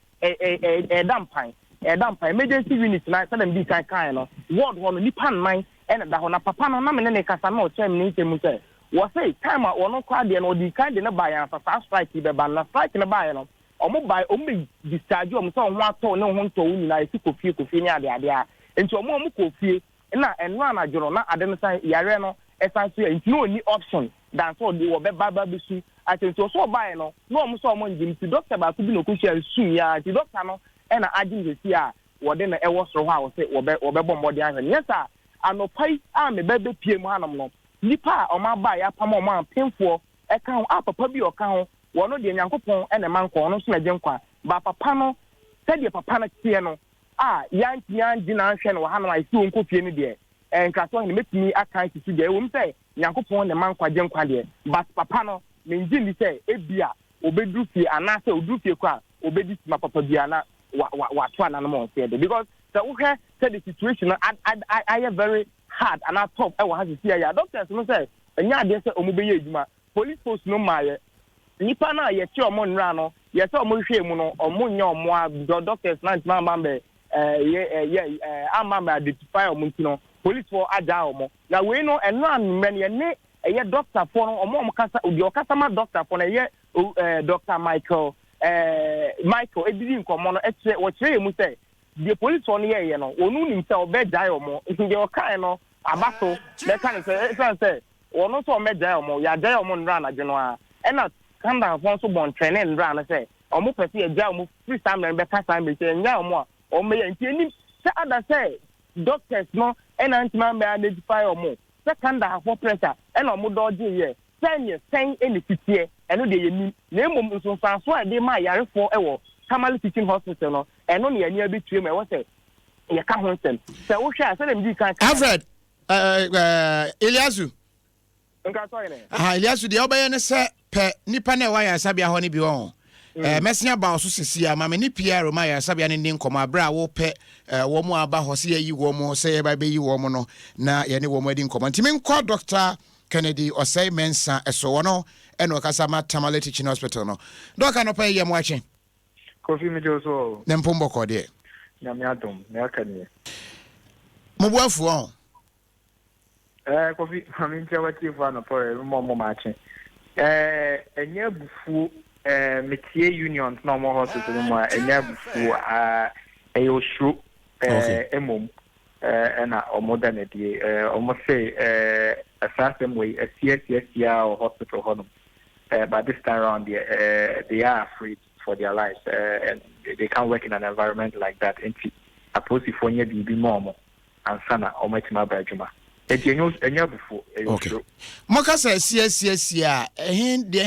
dampan emergency unit na sadam bi kan no ward ho no nipa nnan ena da ho na papa no na me ne kasa na o chem ni ntemu say wo say time a wono kwa de no di kan de na ba ya fa strike be ba na strike na ba ya no omo ba omo discharge omo so ho ato ne ho nto wu na esi kofie ni ade a enti omo kofie na enwa na joro na ade no san yare no esan so enti no ni option dan so de wo be baba bisu atento so ba ya no omo so omo njim ti doctor ba ku bi no kuhia su ya ti doctor no e na agim hesi a wo de na ewo soro ho a wo say wo be bombo de ahwe yes a anopai a me be piem hanom no nipa oma ba ya pam oma penfo e kan papa bi o kan wono de nyankopon e na manko no so na genkwa ba papa no sede papa na tie no yanti na hwe no ha no ai si onko fie ni de nka so ne metimi akan ti de wo mse nyankopon ne manko genkwa de ba papa no menji ni se ebia obedru fie anase odru fie kwa obedi ma papa bia na wa to ana no mo se de because so we said the situation I am very hard and I talk I was see ya doctors no say enya ade say omo be ye adwuma police post no maye nipa na ye che omo nra no ye say omo hwe mu no omo nya omo a doctors na ntma mambe amama identify omo ntino police for aja omo na we no enra men ye ne ye doctor for no omo kasa odi okasama doctor for na ye Dr. Michael edidi nkomo no eche wo kire mu say the police on here no onu nim say obedai omo nge okan no abaso me kan say ono so omedai omo ya dai omo nra na geno a na kanda fon so bon training nra na say omo pese ya ja omo free time be ka time be say nya omo a omo ya nti ni say other say doctors no na ntima be identify omo say kanda for pressure na omo dodge here sen any fitie eno de yemi na emom nso sanso a de ma yarefo ewo Tamale Teaching Hospital no eno ne ania betue me wo say ye ka ho nsem say wo hwe ase dem di kan Alfred Eliasu nka so ene Eliasu de obaye ne se pe nipa na wa ya sabia ho ne bi won mesia ba so sisi ama me ni Pierre ma ya sabia ne ndi nkoma bra wo pe wo mu aba ho se yi wo mu se ye ba be yi wo mu no na ye ne wo mu adi nkoma ntimi nkọ Dr. Kennedy or say Mensa Esono and Wakasama Tamale Teaching Hospital. No, Doka no pay yam watching. Coffee me also. Nempumbo Cordie. Adom, Mercani. Mobile Coffee, I'm in Jawati for an appointment, more matching. A year before, Métier Union, normal hospital, a year before, a shoe, a mum, and a modernity, almost say a certain way, a CSCR or hospital home. But this time around, they are afraid for their lives, and they can't work in an environment like that. And APOSO for you be more and sana or make my bedroom. Okay. Moka says CSCR, a hen, the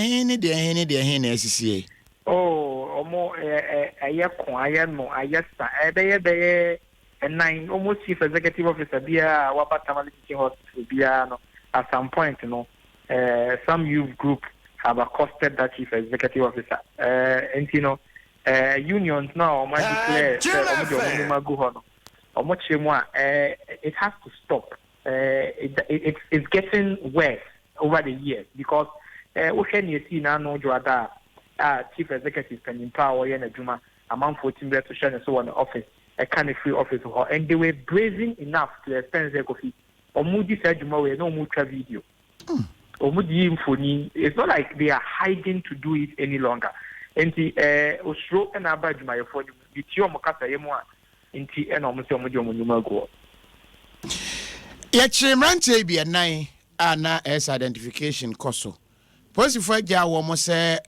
hen, SCA. Oh, or more a year quiet, no, I yes, and 9 almost chief executive officer, Bia, Wabatamali Teaching Hospital, Bia, at some point, some youth group have accosted that chief executive officer. And unions now might declare it has to stop. It's getting worse over the years because we can see now no chief executive can empower and Juma among 14 to share and so on the office, a kind of free office, and they were brazen enough to extend their coffee. Or Moody said Juma we no mucha video. It's not like they are hiding to do it any longer. And the Osro and Abajuma for the Tio Mokasa Yemwa in T and almost go. Yet, Chimrante be a nine, Anna as identification coso. Possibly, ja almost say,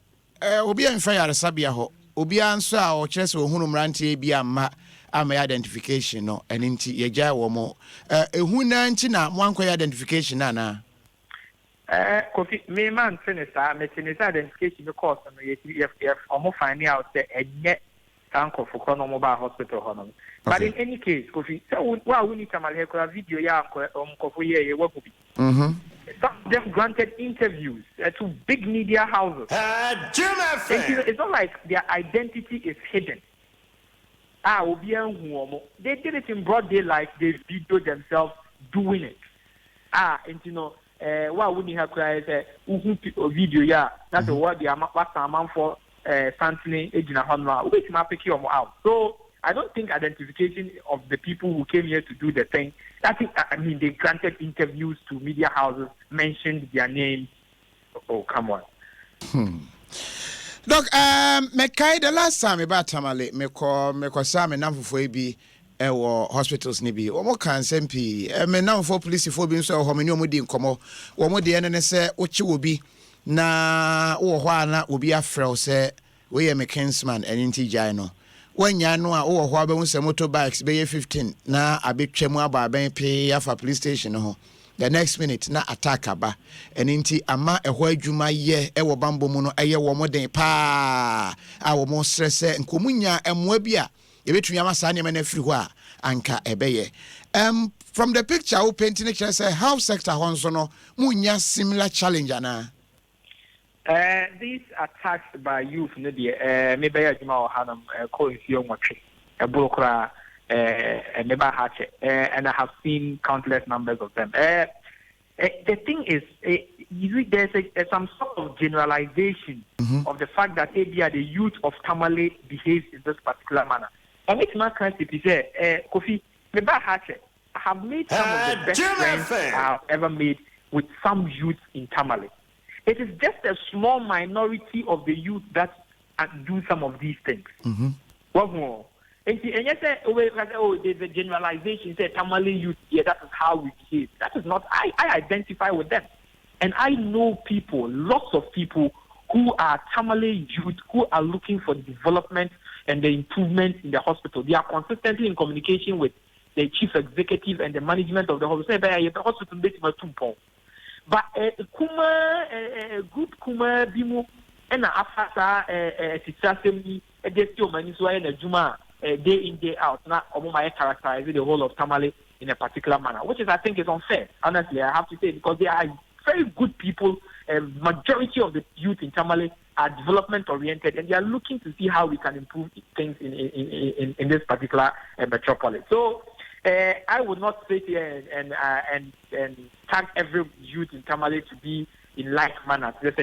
Obi and Fire Sabia ho, Obi answer or chess or Hunumrante be a ma identification no, and into Yaja womo. A Hunantina, one quay identification, Anna. Coffee, me man, Senator, making his identification because if almost finding out that a net tank of Mobile Hospital Honor. But in any case, Kofi, so well, we need to make a video. Some of them granted interviews to big media houses. It's not like their identity is hidden. They did it in broad daylight. They videoed themselves doing it. What would you have created a video? Yeah, that's what the amount for something agent Honra. Which map pick you out. So I don't think identification of the people who came here to do the thing. I mean, they granted interviews to media houses, mentioned their names. Oh, come on. Doc, Mekai, the last time about Tamale, Meko Sam and Namfu for AB, hospitals nibi. Omo can sempi. Me now for police for being so how many omudi nkomo. Omo de ene se ochi obi na wo hwa na obi afrɛ se we ye me kinsman and inti jai when ya no a wo hwa be hu se motorbikes be 15 na abetwa mu aba ben pe afa police station ho. The next minute na attack aba and inti ama ehwa adwuma ye ewo bambo mu no eye wo moden pa a wo mo stress nkomunya emwa bi a yebetumi amasa ne na firi ho a anka ebeye. From the picture we painting it say how sector honso no munya similar challenge ana. These attacks by youth maybe Juma or Hanam calling young watching a broker and never hatch and I have seen countless numbers of them. The thing is there's some sort of generalization of the fact that maybe the youth of Tamale behaves in this particular manner. I make my concept is Kofi never hatch. I have made some of the best friends I have ever made with some youth in Tamale. It is just a small minority of the youth that do some of these things. What more? And you say, there's a generalization. Say Tamale youth, that is how we behave. That is not. I identify with them, and I know people, lots of people who are Tamale youth who are looking for the development and the improvement in the hospital. They are consistently in communication with the chief executive and the management of the hospital. The hospital but good kuma bimu and after Sitsasemi against your maniswa and Juma day in, day out. Now, I characterize the whole of Tamale in a particular manner, which is I think is unfair. Honestly, I have to say, because they are very good people. Majority of the youth in Tamale are development oriented, and they are looking to see how we can improve things in this particular metropolis. So I would not sit here and tag every youth in Tamale to be in like manner. But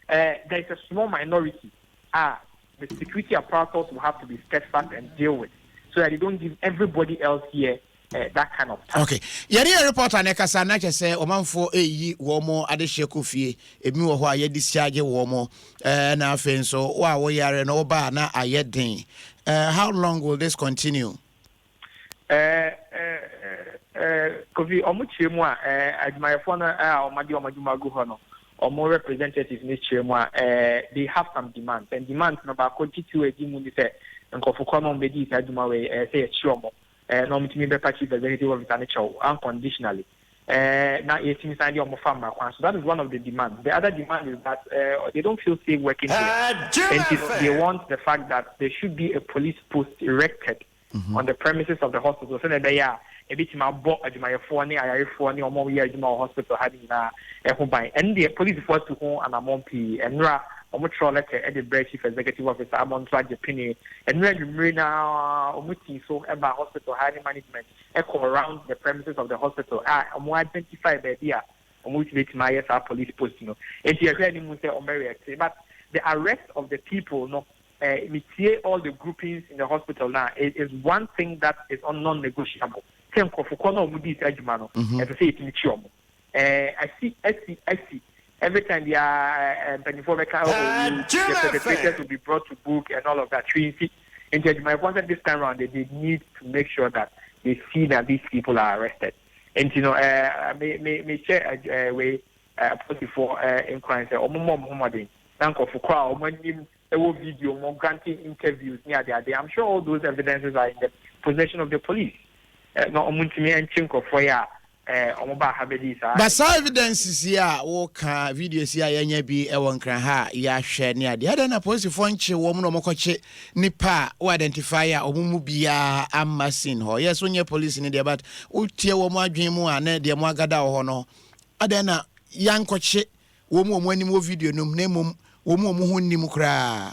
there is a small minority. The security apparatus will have to be steadfast and deal with, so that they don't give everybody else here that kind of time. Okay. Yari reporter nekasa na chese omanfo eyi womo adehye kofie emi wo ho aye discharge womo na afen so wa wo yare na oba na ayeden. How long will this continue? Kofi omuchemu a admayefo na omadi omadumagu ho no omo representatives ni chemu a they have some demands, and demands no ba ko titu edi mu ni se nkofo no mbedi aduma we say chiomo no mutimi be patch the executive of International unconditionally now it means I omo farm so that is one of the demands. The other demand is that they don't feel safe working here, and they want the fact that there should be a police post erected on the premises of the hospital, so that they are a bit more bought admayefo ni ayarefo ni omo we aduma hospital having na and the police force to home and among P and omo letter at the branch chief executive officer among Japan and now omuti so about hospital hiring management echo around the premises of the hospital omo identify the idea omuti my police post and you hear him say but the arrest of the people all the groupings in the hospital now is one thing that is non-negotiable. I see. Every time the perpetrators will be brought to book and all of that. And my point this time around, they need to make sure that they see that these people are arrested. And may share a way before inquiry say, Muhammad, for crowd, video, more granting interviews near there. I'm sure all those evidences are in the possession of the police. No, and chinko for ya. But some evidences here, walk videos here, any be a one can ha, ya share near the other opposite function, woman or mokoche, nipa, or identifier, or mumubia, amasin, or yes, when you're police in there, but utia woman dream one, dear Magada or no. Adena, young coche, woman, when you move video, no name, woman, mukra.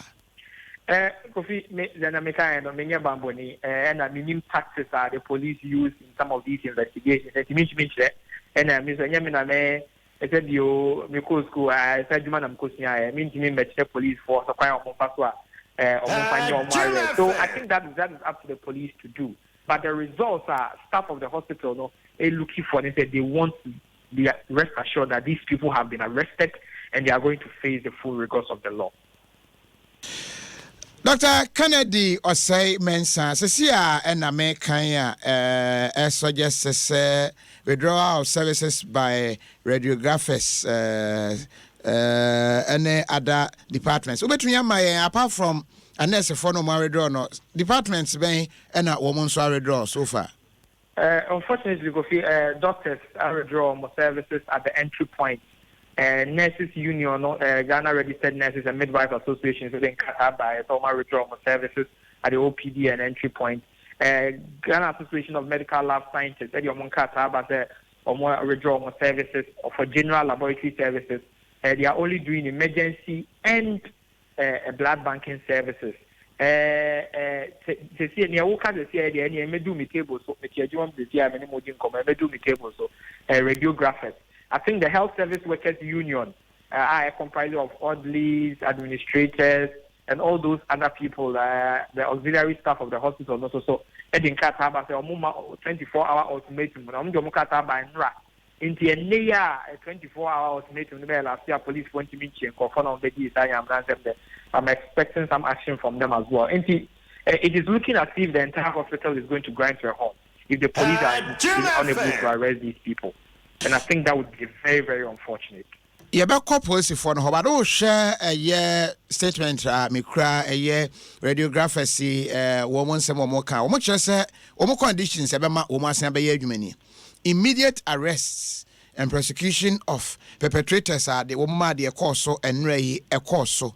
Kofi, then I make a many bamboni and a minimum taxes are the police use in some of these investigations. And to me, and I miss a Yamina, I said you, Miko school, I said, you man, I mean to me, the police force a fire on Paswa, so I think that is up to the police to do. But the results are staff of the hospital, looking for it, they want to be rest assured that these people have been arrested and they are going to face the full rigors of the law. Dr. Kennedy Osei Mensah Sesia and American suggests withdrawal of services by radiographers and other departments. Apart from a nurse for no withdraw, no departments being and a woman's withdraw so far. Unfortunately, doctors are withdrawing services at the entry point. Nurses Union, Ghana Registered Nurses and Midwives Association, so then cut by some withdrawal services at the OPD and entry point. Ghana Association of Medical Lab Scientists, Eddie Omonkata, but more withdrawal services for general laboratory services. They are only doing emergency and blood banking services. To see any workers, they say any medu me table, so many more medu me table, so radiographers. I think the Health Service Workers Union are comprised of orderlies, administrators, and all those other people, the auxiliary staff of the hospital. Also, so Edin Kataba say 24-hour ultimatum. I'm going to by NRA. In the near 24-hour ultimatum, last year police went to meet you and confirm on the I'm expecting some action from them as well. And it is looking as if the entire hospital is going to grind to a halt if the police are unable to arrest these people. And I think that would be very, very unfortunate. Yeah, but police for no, but oh, share a year statement. Me cry a year radiography. Woman, some more car. Much as more conditions. Ebema, woman, some be many. Immediate arrests and prosecution of perpetrators are the woman, the APOSO and Ray APOSO.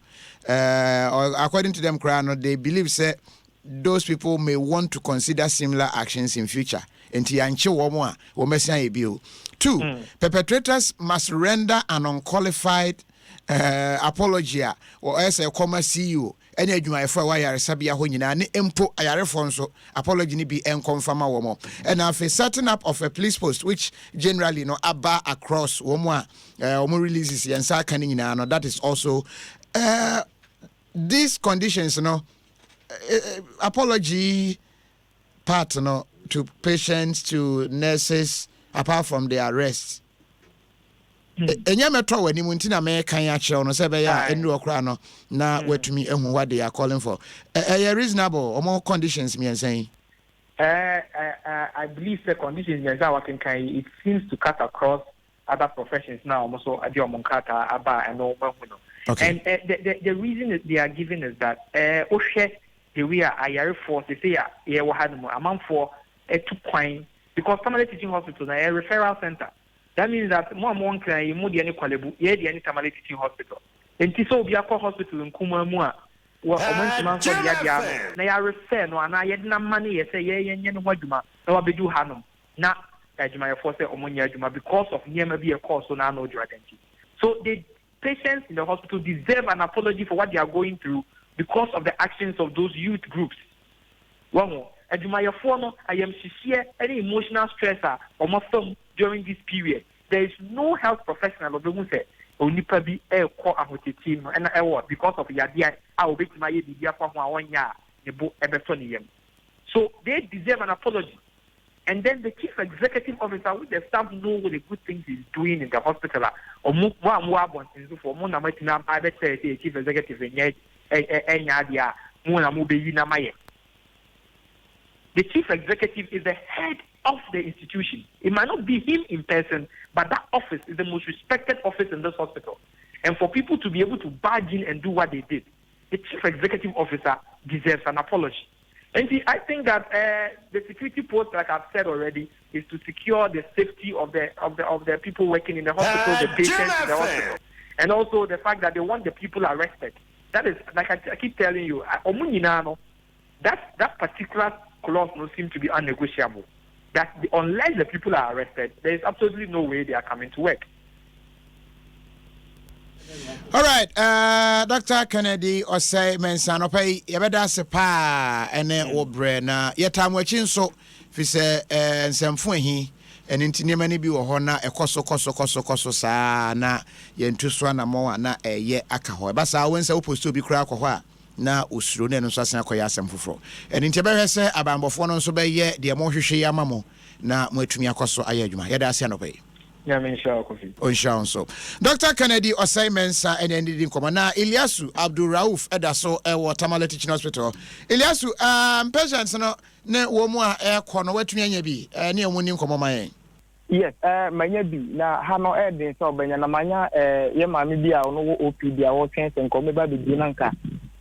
According to them, they believe say those people may want to consider similar actions in future. Two, perpetrators must render an unqualified apology or as a comma CEO ene adwumayefo a wayaresabia ho nyina ne empo ayarefo nso apology ni bi enconfirm wo and after setting up of a police post which generally no aba across wo releases yensa kan nyina no that is also these conditions apology part to patients, to nurses, apart from the arrests. Enya metro wani muntina me kan ya kire no se be ya enu okra no na watumi ehun what they are calling for. Reasonable or conditions me saying. I believe the conditions it seems to cut across other professions now also adiomonkata aba and no. Okay. And the reason that they are giving is that the way I force they say we had amount for a 2 point because Tamale Teaching Hospital a referral center. That means that more can you any kwalebu any Tamale Teaching Hospital. And so be a hospital in Kumamua. Well, I refer no and I had no money. Say waduma no be do hanum na Juma force omonya Juma because of maybe a cause so now no identity. So the patients in the hospital deserve an apology for what they are going through because of the actions of those youth groups. One more. I am sincere any emotional stressor or more during this period. There is no health professional of the say only be a core of the team and because of the idea I will be my idea for 1 year the book Evertonium. So they deserve an apology. And then the chief executive officer with the staff know what the good things he's doing in the hospital or more for more I bet say the chief executive in the chief executive is the head of the institution. It might not be him in person, but that office is the most respected office in this hospital. And for people to be able to barge in and do what they did, the chief executive officer deserves an apology. And I think that the security post, like I've said already, is to secure the safety of the people working in the hospital, the patients in the hospital, and also the fact that they want the people arrested. That is, like I keep telling you, that particular clause no seem to be unnegotiable. Unless the people are arrested, there is absolutely no way they are coming to work. All right, Dr. Kennedy Osei Mensah pay yebeda se pa ene obre na yetamwachi so fi se nsemfo hi ene ntinema ne bi wo ho na ekoso saa na yentu so na mo na eye aka ho ba saa wensa oposto bi kura akọ ho a na osuro ne no so asen akoya asem foforo ene ntia behwe se abambofo no so be ye de mo hwehwe ya mamo na mo atumi akoso aye adwuma yeda ase anopai. Yeah, so Dr. Kennedy Osei Mensah and ending na Ilyasu Abdul Rauf Edaso Tamale Teaching Hospital. Ilyasu patients no ne wo mu a ekọ no watumi anya bi ne amuni nkomo man. Yes, manya bi na ha no edin so benya na manya ye ma me bi a no OPD a wo twen sen nkomo ba bi na nka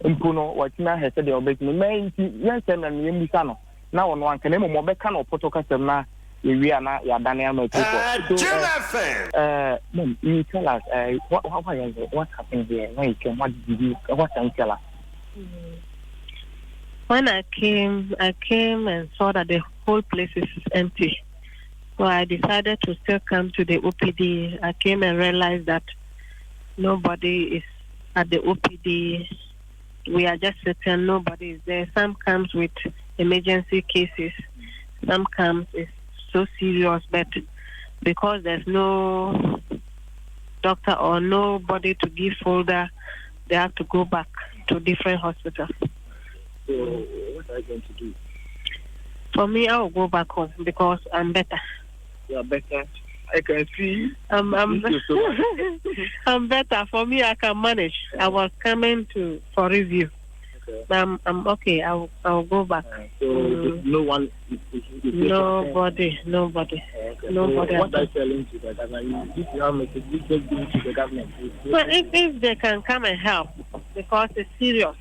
mpu no watumi a hese de obetumi man nti yense na me musa no na wo no anka na mo be ka no poto kasem na we are not Daniel Mom, you tell us what happened here? What did you do? What can you tell us? When I came and saw that the whole place is empty. So I decided to still come to the OPD. I came and realized that nobody is at the OPD. We are just sitting, nobody is there. Some comes with emergency cases. Some comes is so serious, but because there's no doctor or nobody to give folder, they have to go back to different hospitals. So what are you going to do? For me, I will go back home because I'm better. You are better. I can see. I'm better. For me, I can manage. I was coming for review. Okay. I'm okay. I'll go back. So no one. Nobody. Okay. Nobody. So what are you telling to the government? If you have message, you just give it to the government. Well, if they can come and help, because it's serious.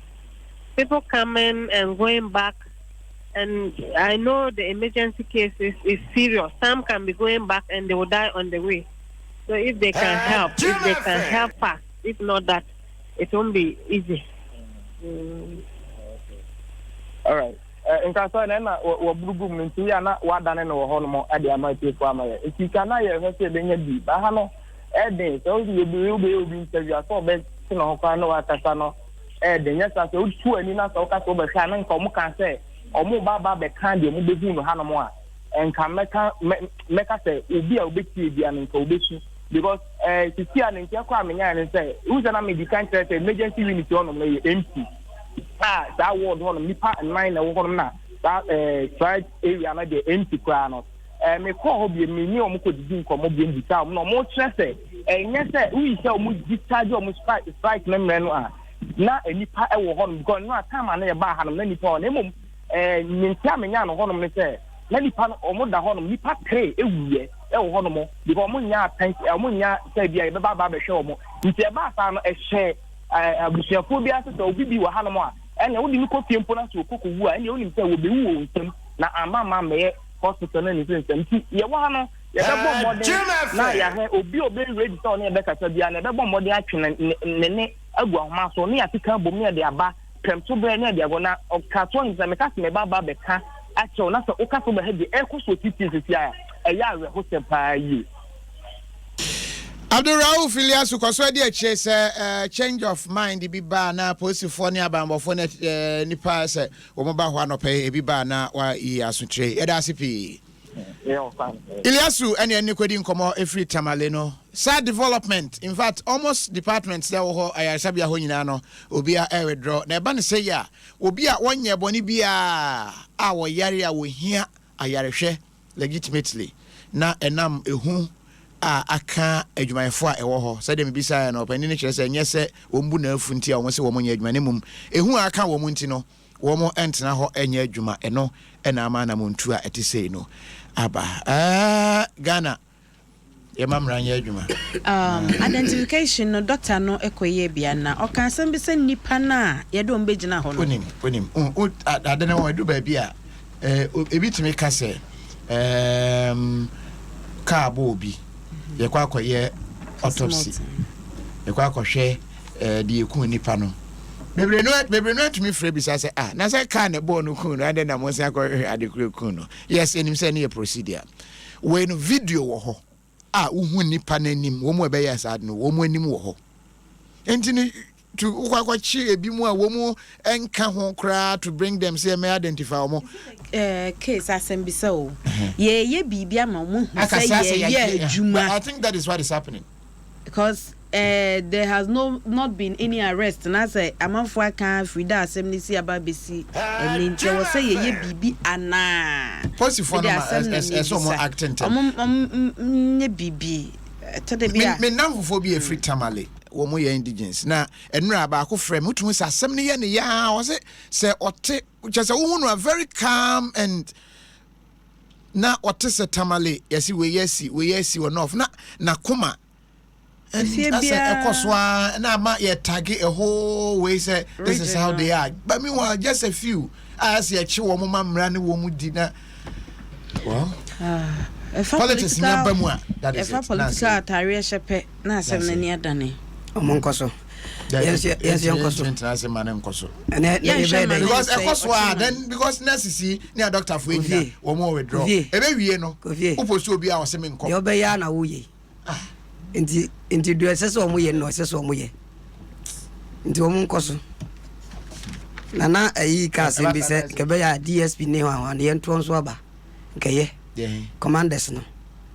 People coming and going back, and I know the emergency cases is serious. Some can be going back and they will die on the way. So if they can help, if they can help us, if not that, it won't be easy. All right. In case of na wabugu minti ya na wadane no ho no ade amati fo amaye. Ikika na ye hwese benya bi. Ba ha no eden so you be interview so be no ho kwa no wakasa no the yes as old two and in us or cast over Shannon for Mukan say or Mubaba be candy Mubu Hanamoa and can make us say be a big TV and information because to see an intercom and say who's an American emergency unit on the empty. That word one Nipa and mine and that tried area na the empty crown. Me call be me ni omo ko didi nko mo bi ndita no mo trese enye se we say omo discharge omo strike memre no a na enipa e wo hono because no time na ye ba ha no na nipa na mom nyintia menya no hono me say na nipa no omo da hono nipa tre ewuye e wo hono mo because omo nya attention omo nya say bia ye ba be hwe omo nti e ba sa no e hwe abusiafo bi ase so obi bi wo ha no mo a ene wo di ni ko tiempo na so kokko wu a ene wo ni say wo be wu wo ntem na ama me hospital and anything. You want to now you have obi ready to on the back of the other body action and Agua Maso near to come near the Abba, Pemto near the Agona of cartons and Macassi Baba Beca, actual not the Okaso had the air course with teachers a yard hosted by you. Abdul Rauf Ilias ukoswedi chase change of mind bi ba na posifonia bambofo na nipa se omoba ho anope bi ba na wa iasotre edasipi Iliasu ene kwedi nkomo every tamale no sad development in fact almost departments there ho ayasabia ho nyina no obi a withdraw na eba ne say ya obi a wonye boni bia a wo yare a wo hia ayarehwe legitimately na enam ehu aka adwumayefo a ewo ho sɛ de mebisa na opani ne kyerɛ sɛ nyɛ sɛ wombu na afu nti a wɔn sɛ wɔn nyɛ adwuma ne mum ehu aka wɔn nti no wɔn entena hɔ enye adwuma ɛno ɛna ama na montu a ɛte sei no aba Ghana yɛmamra nyɛ adwuma identification no doctor no ekoye bia na ɔka sɛ bi sɛ nipa na yɛde wɔn bɛgyina hɔ no onim adene wɔn edu ba bia ebi timi ka sɛ ka bobi yekwa akoye autopsy yekwa akohwe de ekun nipa no bebre no to me frɛ bi say na say ka ne bo no kun no ade na mo say akohwe adekure kun no yes enim say ne procedure when video wo ho uhu nipa nanim wo mo be yes ad no wo mo anim wo ho entini to ukwachi ebi mu a wo mo enka ho kra to bring them say may identify wo mo case asem bi so ye bibia ma mo say ye juma. I think that is what is happening because there has not been any arrest and I say amanfo aka frida asem ni si aba besi and nje wo say ye bibi ana possible na so mo acting nye bibi to the bia me namfo bi e free tamale wo mo ye indigens na enura ba ko frame mutu say asem ne ye ne ya wo say ote just wo no very calm and na ote se tamale yesi we yesi one off na koma and that's a na ma ye tag a whole way say this is how they are but meanwhile just a few as ye chi wo mo mamra ne wo mu di na well politics nyamba mu a that is it political atare shepe na asem na ni adane omonkoso yes yonkoso international man nkoso because ekoso then because necessary near doctor for enya wo mo withdraw ebe wie no uposo obi a wose me nko yo be ya na wo ye nti do ese so mo ye no ese so mo ye nti wo nkoso na ayi ka se bi se ke be ya DSP ne ho an ye nto nso aba nkeye commanders no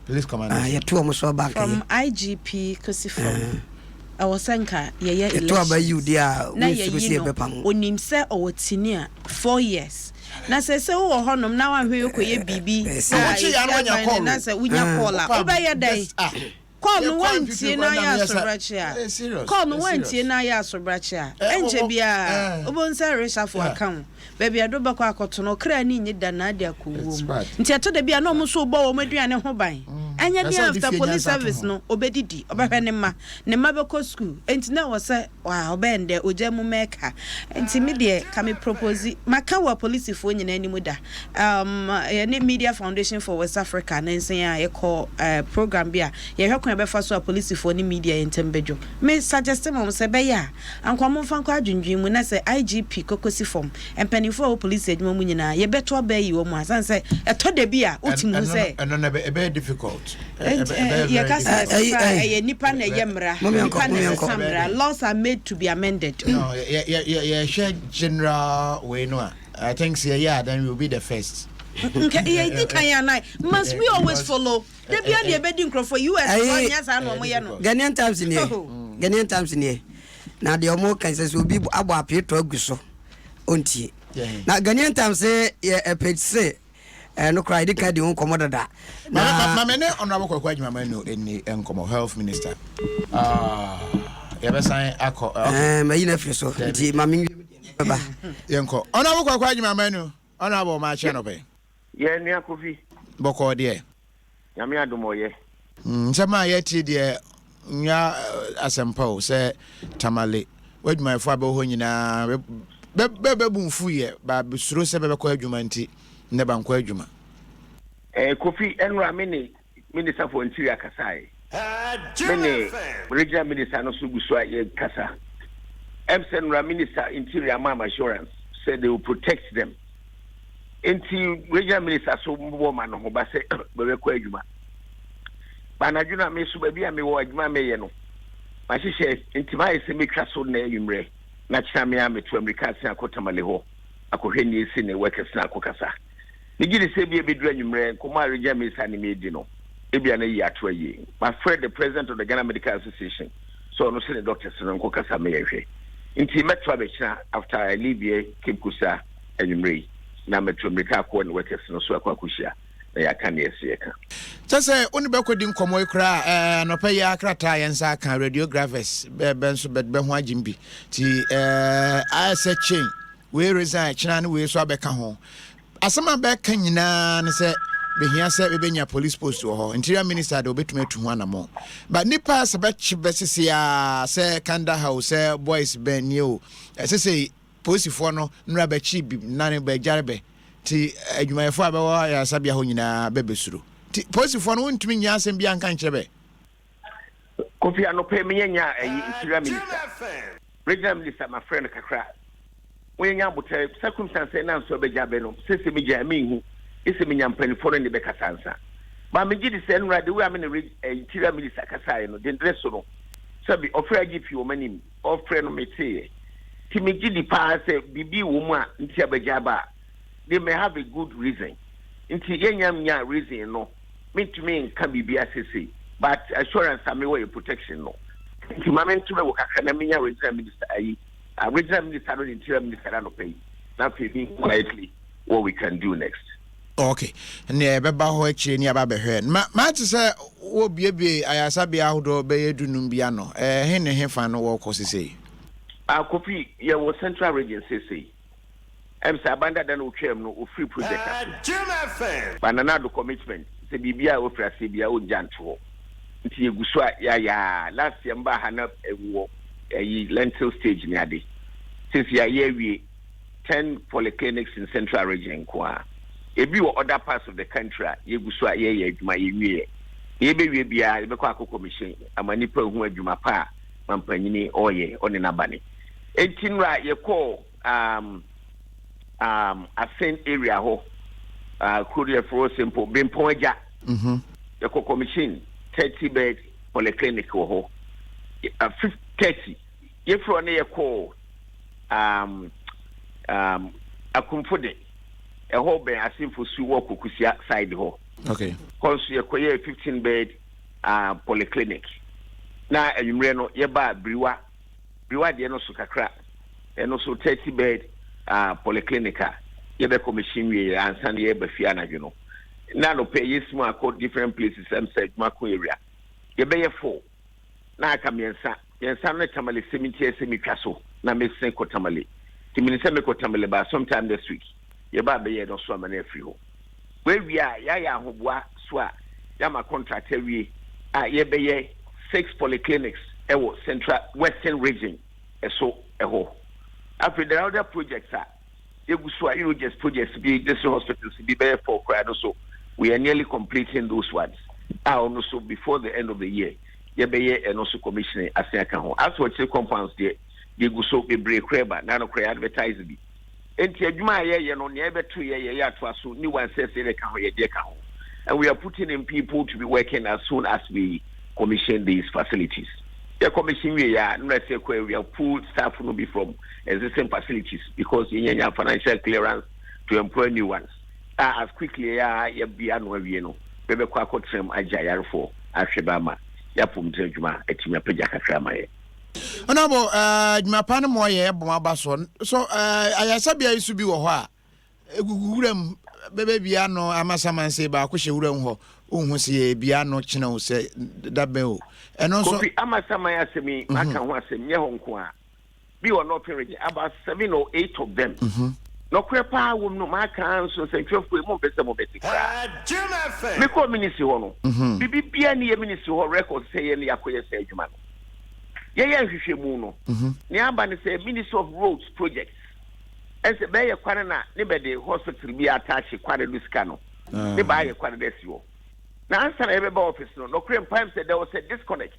police commanders ye to mo so aba from IGP Kosifo awosanka ye election to aba you dia we should see be pam onim se owotini a 4 years na se wo honom na wa hwe yokoye bibi na se unya call a obaye dai call no wantie na ya sobrachia call no wantie na ya sobrachia enje bia obonsa resafo account baby adoba kwa akoto no kra ni nyi da na dia ko wo nti ato da bia na omo so bo wo maduane ho ban anya dia after police service no obedidi obahwe ne ma be ko school enti na wo se wa obende ojamu meka enti me de ka me propose maka wa police fo nyina animu da ne media foundation for West Africa na nsen ya ye call program bia ye hwe kon be fa so a police fo ni media entembejo me suggest mo se be ya ankwamo fa kwa adwundwin mu na se IGP kokosi form for police adwuma mu nyina ye beto abayi wo mu asan se eto da bia utimu se eno na be difficult not. Laws are made to be amended. No, yeah, general way no. I think then we'll be the first. Must we always follow? They be the bedding for US. Ghanaian times in here. Ghanaian times in here. Now the Omo can say will be about Pietro Gusso. Unti. Now Ghanaian times say a page say no cry the card you commodore that. My man honorable question my man in the health minister. Ever sign Ako my nephew so mammy Yanko. Honorable question my menu. Honorable my channel pay. Yeah, near coffee. Boko dear. Yamia Dumoye. Sama yeti dear nya asempo say tamale. Wait my father honina bebe bumfu ye ba bisuro se bebe ko adwuma nti ne ba nko adwuma. Kofi enra minister for interior kasai. Mene regional minister no suguso ye kasa. Emsenra minister interior mama assurance said they will protect them. Inti regional minister so woman ho ba say bebe ko adwuma. Ba na dwuna me so ba bia me wo adwuma me ye no. Ma hihye inti mai se me twa so na yumre. Na chame ya me to America se akotamale ho. Akohwe ni esi ne workers na akokasa. Nigiri se bia bedura yumre koma regional minister ni me di no. Ebia na yi ato ayi. My friend the president of the Ghana Medical Association. So no say the doctors no nkokasa me yehwe. Inti metro abechina after I leave here Kipkusa enyumre. Na metro America ko ne workers no so akwakuhia. Ya kan yesi eka. Sase oni be kodi nkomo ikra no pay akrata yensa kan radiographers be nso be ho agimbi ti asa chain we resign china no we so abeka ho asema be kan nyina ne se behia se be benya police post ho interior minister de obetuma tu ho anamo but nipa se be besisia se kanda house boys ben you se police fo no nra be chi bi nane be jarebe ti adwumayefo abewa ya sabia ho nyina bebesuro ti posifo no ntumi nya asem bia nka nkyerebe Kofi anope menyanya interior minister regional minister my friend kakra when nya bote circumstance na so be jabe no sese me ja me hu ese me nya mpanifo no ne be kasansa ba me gidi se nra de we am ne interior minister kasaye no de dress no sabi ofra GP wo manim ofra no mete ti me gidi pa se bibi wo mu a ntia be jaba they may have a good reason. Inti yenyam reason no. Mean to me can be BSC, but assurance I mean way protection no. Inti mamen to me wakana minya regional minister regional minister and interior minister no pay. Now think quietly what we can do next. Okay. Ne beba ho echi ni aba behwe. Ma to say wo biebie ayasa bia hodo be edunum bia no. He ne he fa no wo kosese. Kofi ye wo central region say. Abanda than Uchem no free project. Banana do commitment. Se bibia ofra se bia o janto. Nti egusua ya last year mba hana ewo lentil stage ni ade. Since ya we 10 polyclinics in central region kwa. Ebi wo other parts of the country yegusua ye adwuma ye. Ye be we bia be kwa commission amanipa hu adwuma pa mampanyini oye oni nabane. Entinra ye call a same area ho courier for simple bimpoja the commission 30 bed polyclinic ho 30 if you na call akumfode a whole be asim for su work kukusia side ho okay cause you 15 bed polyclinic na enumre no ye ba briwa de no so kakra and also 30 bed polyclinica ye be commission we ansan ye be fia na dweno na no pay yesmu across different places am said mako area ye be ye 4 na aka yensa no tamale 70 semitwa so na me sen ko tamale ti minise me ko tamale ba sometime this week ye ba be ye no so amana afri ho we wia ya ahoboa so a ya ma contract we ye be ye 6 polyclinics ewo central western region eso eho after the other projects are you just projects be this hospitals be there for quite so we are nearly completing those ones also before the end of the year and also commissioning as what compounds there you go so be break creba na no create advertise be enti adwuma ye no ne ebe to ye to aso ni one say they can ye de ka ho and we are putting in people to be working as soon as we commission these facilities. The commission we are pull staff will be from existing facilities because you have financial clearance to employ new ones. As quickly as you be annual, maybe quite trim Ajayar for Ashebama, Yapum Juma, Etimia Pejaka. Honorable, my Panamoye, Bomabason. So, I sabia used to be a Gurem, baby piano, Amasaman say, Bakusha Urem, who say piano chino say that bell. And also, Amasamaya say me, Maka was a Yahonqua. Be or not about 7 or 8 of them. No crepa will no Maka, so say 12 more better. Because Ministry Hono, Bibi Piani Ministry or record say any acquire say Juman. Yeah, Muno. Niambani say Ministry of Roads Projects. As a Bayer Quana, nobody hospital be attached quite a Luscano. They buy a quadresio. Now, answer every office. No cream pipes said there was a disconnect.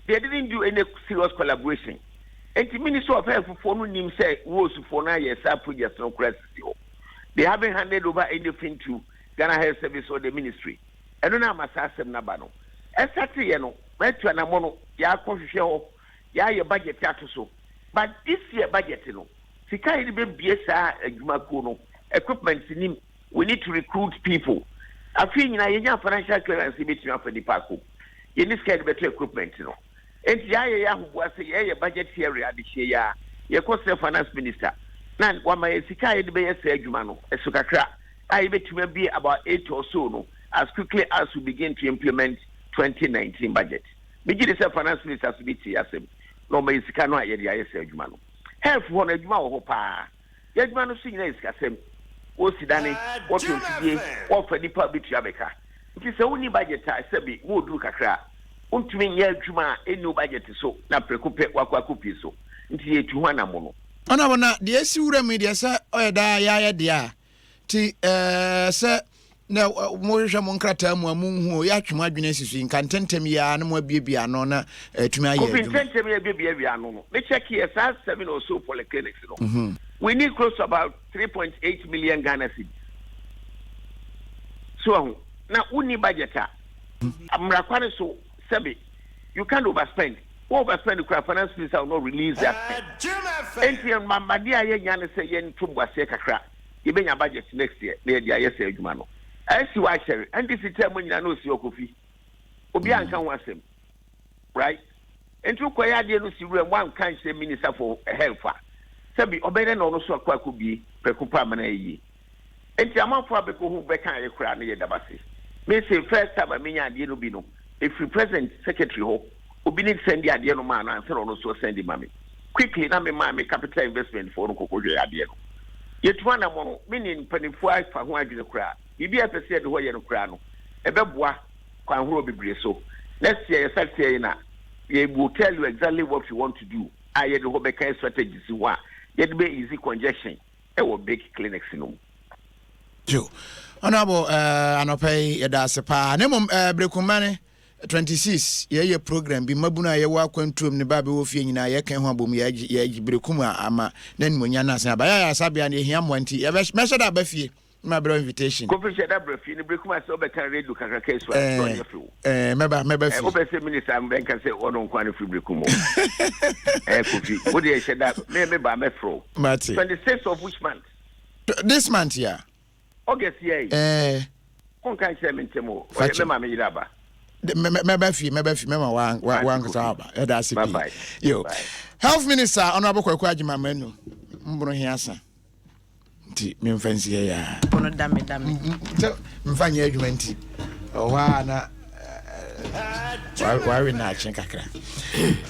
They didn't do any serious collaboration. And the Minister of Health for him say was for 9 years, projects no crisis. They haven't handed over anything to Ghana Health Service or the ministry. I don't know, Massasem Nabano. Exactly, you know, right to an amono, ya show, ya your budget so. But this year budget, you know, Sika be BSA Jumakuno, equipment in him, we need to recruit people. I feel you know, financial clearance between for the park. You need to get better equipment, you know. And Yaya who was a budget area this year, your cost finance minister. Now, one my Sika be a Jumano, a Sukakra. I bet to be about 8 or so, no, as quickly as we begin to implement 2019 budget. Begin the finance minister to be TSM. No, my Sika no idea, Jumano. Help one a Juma Hopa. Yajmano sing is Casem. What's Sidani? What will be what for the public Jabeka? It is only budget I said, we'll do Kakra. Untwin Juma, a new budget so, not precupe Wakupi so. Into ye to one amono. Anabona, the Sura media, sir, or da ya dia. T, sir, now, Morisha Moncrata, Moon, Yachuma Genesis in Cantentem ya, no more baby anona to my baby anno. Let's check here, 7 or so polyclinics. We need close to about 3.8 million Ghana cedis. So, now, only budget. I'm requiring so, Sabi, you can't overspend. Overspend the finance minister will not release that. And Mambadia Yan say, Yen Tumwaseka crap. You bring your budget next year, near the ISA Jumano. I see why, sir, and this is time when you know your coffee. Obianka wants him, right? And to Koya, you know, one kind of minister for a helper. Sabi obeden no so akwa ko bi prekupa mana yi enti amafo abeko hu beka ekura na ye dabase me say first time amenya ade no bi no if you present secretary ho obi need send ade no ma na answer no so send mami quickly na me capital investment for no kokodwe ade no yetu na mo meaning panifo afa ho adwene kura bibi apese de ho ye no kura no ebeboa kwan horo bibre so next year you start saying na we will tell you exactly what you want to do aye de ho beka strategies wa yet be easy congestion. It will big clinics in them. Joe, Honorable, Anope, Yadasepa, Nemum, Brekumane, 26, ye program, be Mabuna, ye walk into the Baby Wolfina, ye can hobble me, ye Brekuma, ama, then Munyana, Sabaya, Sabian, Yam, 20, measured up Buffy, my brother invitation. Confession that Buffy, the Brekuma, so better read look at a case for maybe, Open Minister, and Ben can say, one on quantity Brekumo. What do you say that? Maybe by Metro. 26th of which month? This month, yeah. August, yeah. One can say, Mintemo, Mamma Yaba. Maybe one Saba. That's it. Bye. Yo, Health Minister, Honorable Kwajima Menu, Mbrohiasa. Me fancy ya. Bono dame. So, mfanye argument. Wana why we not kakra.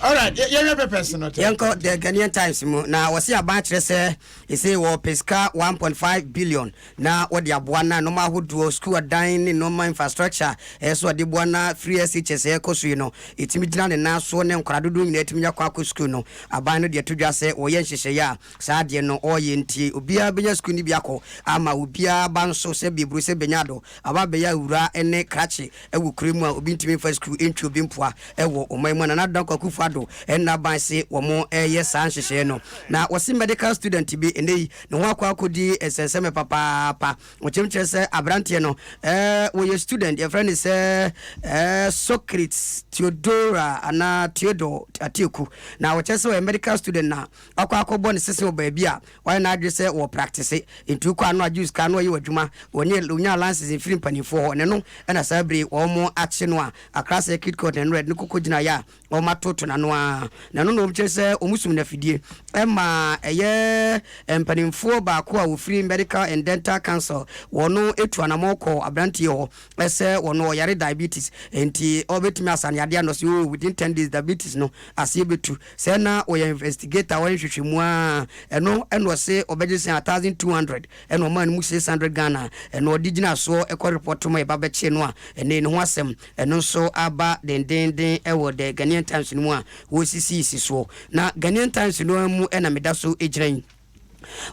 All right, you personal. Yanko the Ghanaian Times na wasi abatre say e say wo pesca 1.5 billion na what dia boana no ma hodo school dan no ma infrastructure so de boana free SHS e koso yi no etimi gina ne na so ne nkwaradodo nyina etimi yakwa school no aban no de todwa say wo ye nhyehyɛ ya saa de no oye ntie obia benya school ni biako ama obia ban so se bibru se benyado aba beya wura ene krache ewu kremu a obi ntimi fa school entwi obi mpoa ɛwɔ ɔman na Dr. Akufo-Addo ɛna ban se wɔn ɛyɛ saa nhyehyɛ no na wɔsi medical student bi ɛnɛ ne ho akɔdi ɛsɛnsɛm papaapa wɔkyerɛkyerɛ sɛ aberanteɛ no wɔyɛ student your friend is Socrates Theodora ana Theodore Atieku na wɔkyerɛ sɛ wɔyɛ medical student na akɔbɔ ne sese wɔ baabi a wɔyɛ na adwene sɛ wɔ practice ntu kɔ ano adwus ka no yɛ wadwuma wɔnya lances mfiri mpanimfoɔ hɔ ne no ɛna saa bere wɔn akye no a Accra Circuit Court and red ne kokɔ gyina yɛ a wɔn atoto na no a na no na wɔkyerɛ sɛ ɔmusum na fidie ɛma ɛyɛ mpanimfoɔ baako a wɔfiri Medical and Dental Council wɔn etu anamɔkɔ aberanteɛ hɔ ɛsɛ wɔn ɔyare diabetes enti ɔbɛtumi asane adeɛ no so within 10 days diabetes no aseɛ bɛtu sɛ na ɔyɛ investigator wɔn hwehwɛ mu a ɛno ɛna ɔsɛ ɔbɛgye sɛ 1200 ɛna ɔman mu 600 Ghana ɛna ɔde gyina so ɛkɔ report mu ɛba bɛkye no a ɛne ne ho asɛm ɛno nso aba dendenden ɛwɔ the Ghanaian Times no mu a wɔsisi so na Ghanaian Times no mu ɛna meda so ɛgyina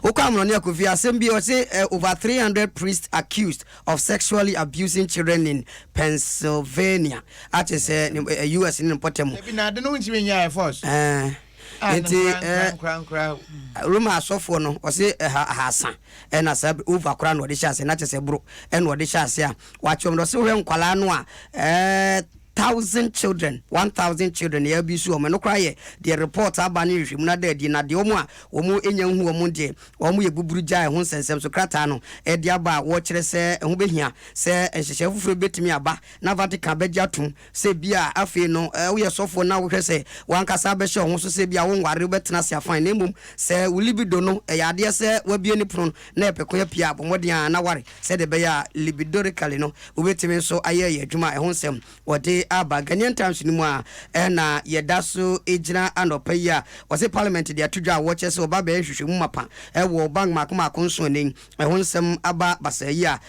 Okamroni Akufi Assembly say over 300 priests accused of sexually abusing children in Pennsylvania. At US in Potemo. Roma sofo no ose hasa e na sa over kra no de chance na chese bro e no de chance a wa chom do se hwe nkwala no a 1,000 children 1,000 children ya bi su o me no kra ye the report abani hwehwem na da di na de omo a omo enya hu omo de omo ye buburu gya ho sensem so krata no e de aba wo kire se ho behia se enhyehyɛ fufuro betimi aba na Vatican begya tum se bia afi no wo ye sofo na wo hwɛ se wankasa be hye ho so se bia wo nware betena se afan na mum se wo libido no e yade se wabie ni prono na epekoya pia abomodian na ware se de be ya libidorically no wo betimi so aye ye adwuma e ho nsɛm wode aba Ghanaian Times ni mu a na yeda so ejina anopa yi a wose parliament de atudwa watch se oba be hwehwɛ mu mapa wo bank mako nso nen ho nsɛm aba basayi a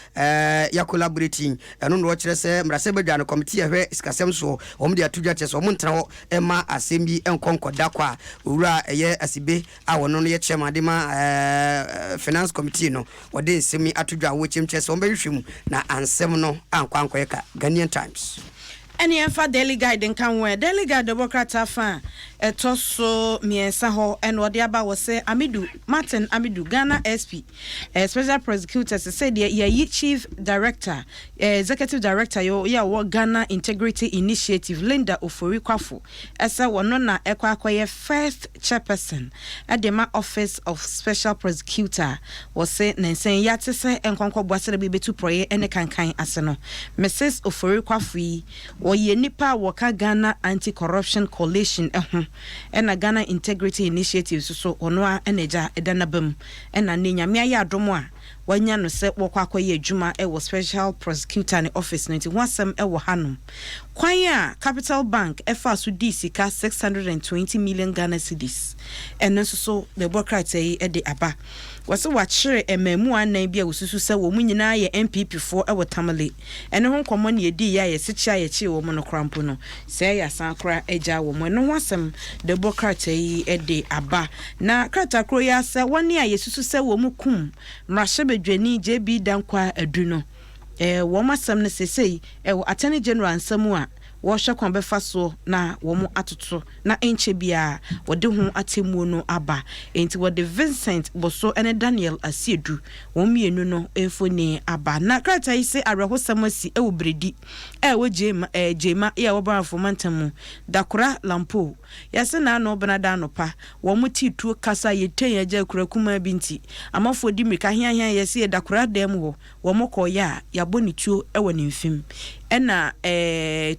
ya collaborating ɛno no wɔkyerɛ sɛ mrase badwa no committee ahwɛ iskasɛm so wɔn de atudwa kyɛ sɛ wɔn ntena hɔ ɛma asɛm bi enkonkɔda kwa a owura ɛyɛ asibe a wɔno no yɛ chairman de ma finance committee no wɔde nsɛm atudwa wɔkyɛm kyɛ sɛ wɔn bɛhwehwɛ mu na ansɛm no ankwankɔyɛ ka Ghanaian Times. Any enfa daily guide in Kanwe, daily guide Democrat fan, a tosso miensa ho, and what the aba was say, Martin Amidu, Ghana SP, a special prosecutor, said, ye chief director, executive director, what Ghana Integrity Initiative, Linda Ofori-Kwafu, as a wanona ekwakoye first chairperson at the office of special prosecutor, was say, Nansen Yatese, and Conco Boisere Bibetu Proye, and a kankai aseno. Mrs. Ofori-Kwafu, ye nipa waka Ghana Anti-Corruption Coalition ena Ghana Integrity Initiative so onwa eneja edanabam ena nyamia ya adomo a wanya no se wokwakoye adwuma e wo special prosecutor ne office 91 e wo hanom kwan a Capital Bank efa so di sika 620 million Ghana cedis eno so the bureaucrat e de aba wase wachire emamu anan bia wosusu se wo munyina ye MPP fo e wo tamale eno ho komo ne edi ya ye secha ye chi wo mo no krampo no se ya san kra eja wo mo no ho asem the bureaucrat e de aba na krata kro ya se woni a yesusu se wo mu kum mrahye bedwani JB dankwa adu no wo masam ne sesei wo attorney general nsamu a wo hwe kon befa so na wo mu atoto na enche bia wo de ho atemu no aba enti wo de Vincent Boso ene Daniel Asiedu wo mienu no enfoni aba na krata yi se arehosam asi wo bredi wo jema ya wo ba fomantamu dakora lampo yase na no benada no pa wo mu tituo kasa yeten agya kurakuma binti amafo di mika hian yase dakora dem wo mo koya ya boni tuo wo ne mfim ena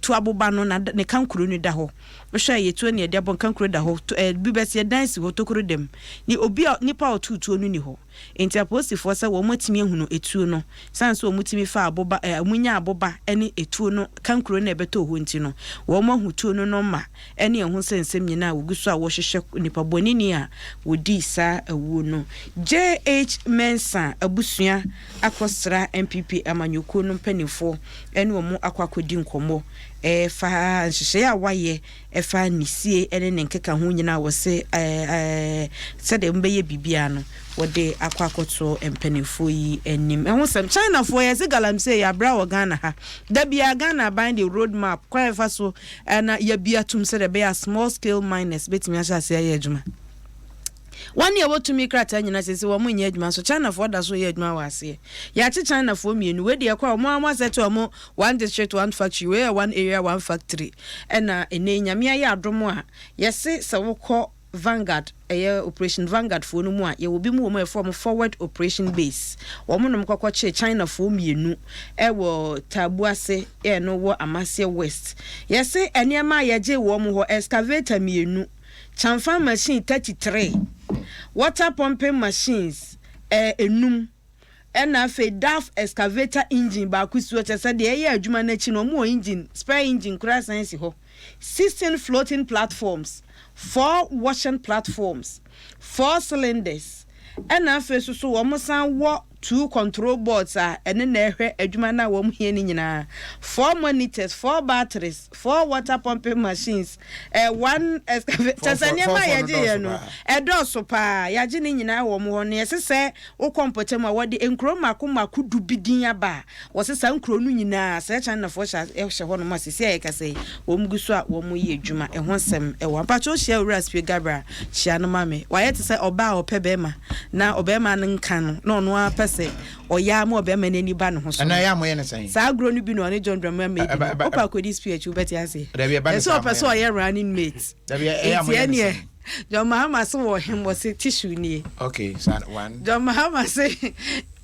tu aboba no na ne kankuru ni da ho hwe yetu ne de abon kankuru da ho bibese dance ho tokuru dem ni obi nipa otutuo no ni ho enti aposifo se wo matimi ehunu etuo no sanso wo mutimi fa aboba munya aboba ene etuo no kankuru na ebeto ho nti no wo mahutuo no no ma ene ehun sensem nyina woguso a wo hwehwe nipa bonini a wodi sa awu no JH Mensa abusua akosra MPP amanyuko no mpanifo ene wo mu akwakodi nkomo fa nhyehyɛ a waye fa nisie ene ne nkeka ho nyina wo se se de mbeye bibia no wode akwakoto empanifo yi enim ehun sem China for ye se galamse ya bra wo Ghana ha da bia Ghana bind the road map kwa fa so na ya bia tum se de be a small scale miners betimi ahya se ya adwuma one year to me krata nyina se wo munye adwuma so China for da so ye adwuma wa ase ya che China for mienu we de kwa mo amase to mo one district one factory we one area one factory na ene nyame ya adom a yese se wokọ Vanguard operation Vanguard for no mu a ye will be mu from forward operation base wo mo nom kwakwache China for mienu wo tabuase no wo Amasia West yese eniema ye je wo mo ho excavator mienu chamfa machine 33 water pumping machines enum na fe DAF excavator engine ba kusuo chese de ye adwuma na chi no mo engine spare engine kura sense ho 16 floating platforms 4 washing platforms 4 cylinders na fe so wo mo san wo 2 control boards ene na ehwe adwuma na wo mo hie ni nyina 4 monitors 4 batteries 4 water pumping machines 1 excavator sanyama ya je no edoso pa ya je ni nyina wo mo ho ne yesese wo kompotem a wode enkro mako du bidin aba wo sesa nkro nu nyina se chan na fo sha ehwe ho no masisi ya kase wo mguso a wo mo ye adwuma ehon sem ewo apacho hia owura spie gabra hia no mame wa yete se oba opebema na obema nkan no no apese oya mo be manani ba no ho so na ya mo ye ne san sa agro no bi no ne John Drama me opa ko dis PH ubeti ase so person oya running mate ya mo ye ne John Mahama so wo him was tissue ni okay san one John Mahama say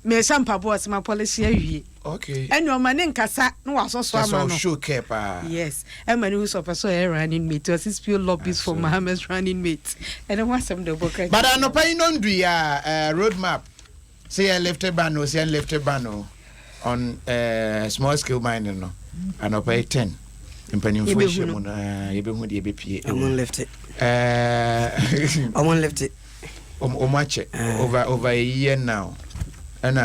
me champa boss ma policy awie okay eni o mane nkasa no wasoso ama no show care pa yes e mane who so person oya running mate was spill lobbies for Mahama's running mate and I want some the book but no pay no do ya road map. See a lifted banner, see a lifted banner on small scale mining, no, and I'll pay 10. In Pennyfusion, you be with the ABP. I won't lift it. I won't lift it. Much over a year now. And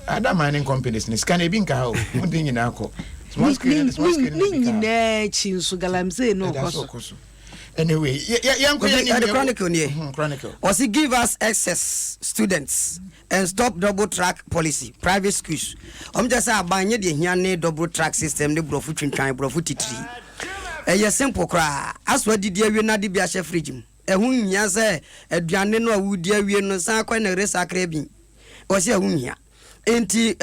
other mining companies, can you be cow? One thing in alcohol. Small scale, no. Anyway, the Chronicle was it give us excess students and stop double track policy private schools just abanye de hiane double track system de brofu twintwan brofu titiri simple cry as what did you na de bia chef fridge hu nya se aduane no awudi awie no san kwa na resakra bi o se hu nya enti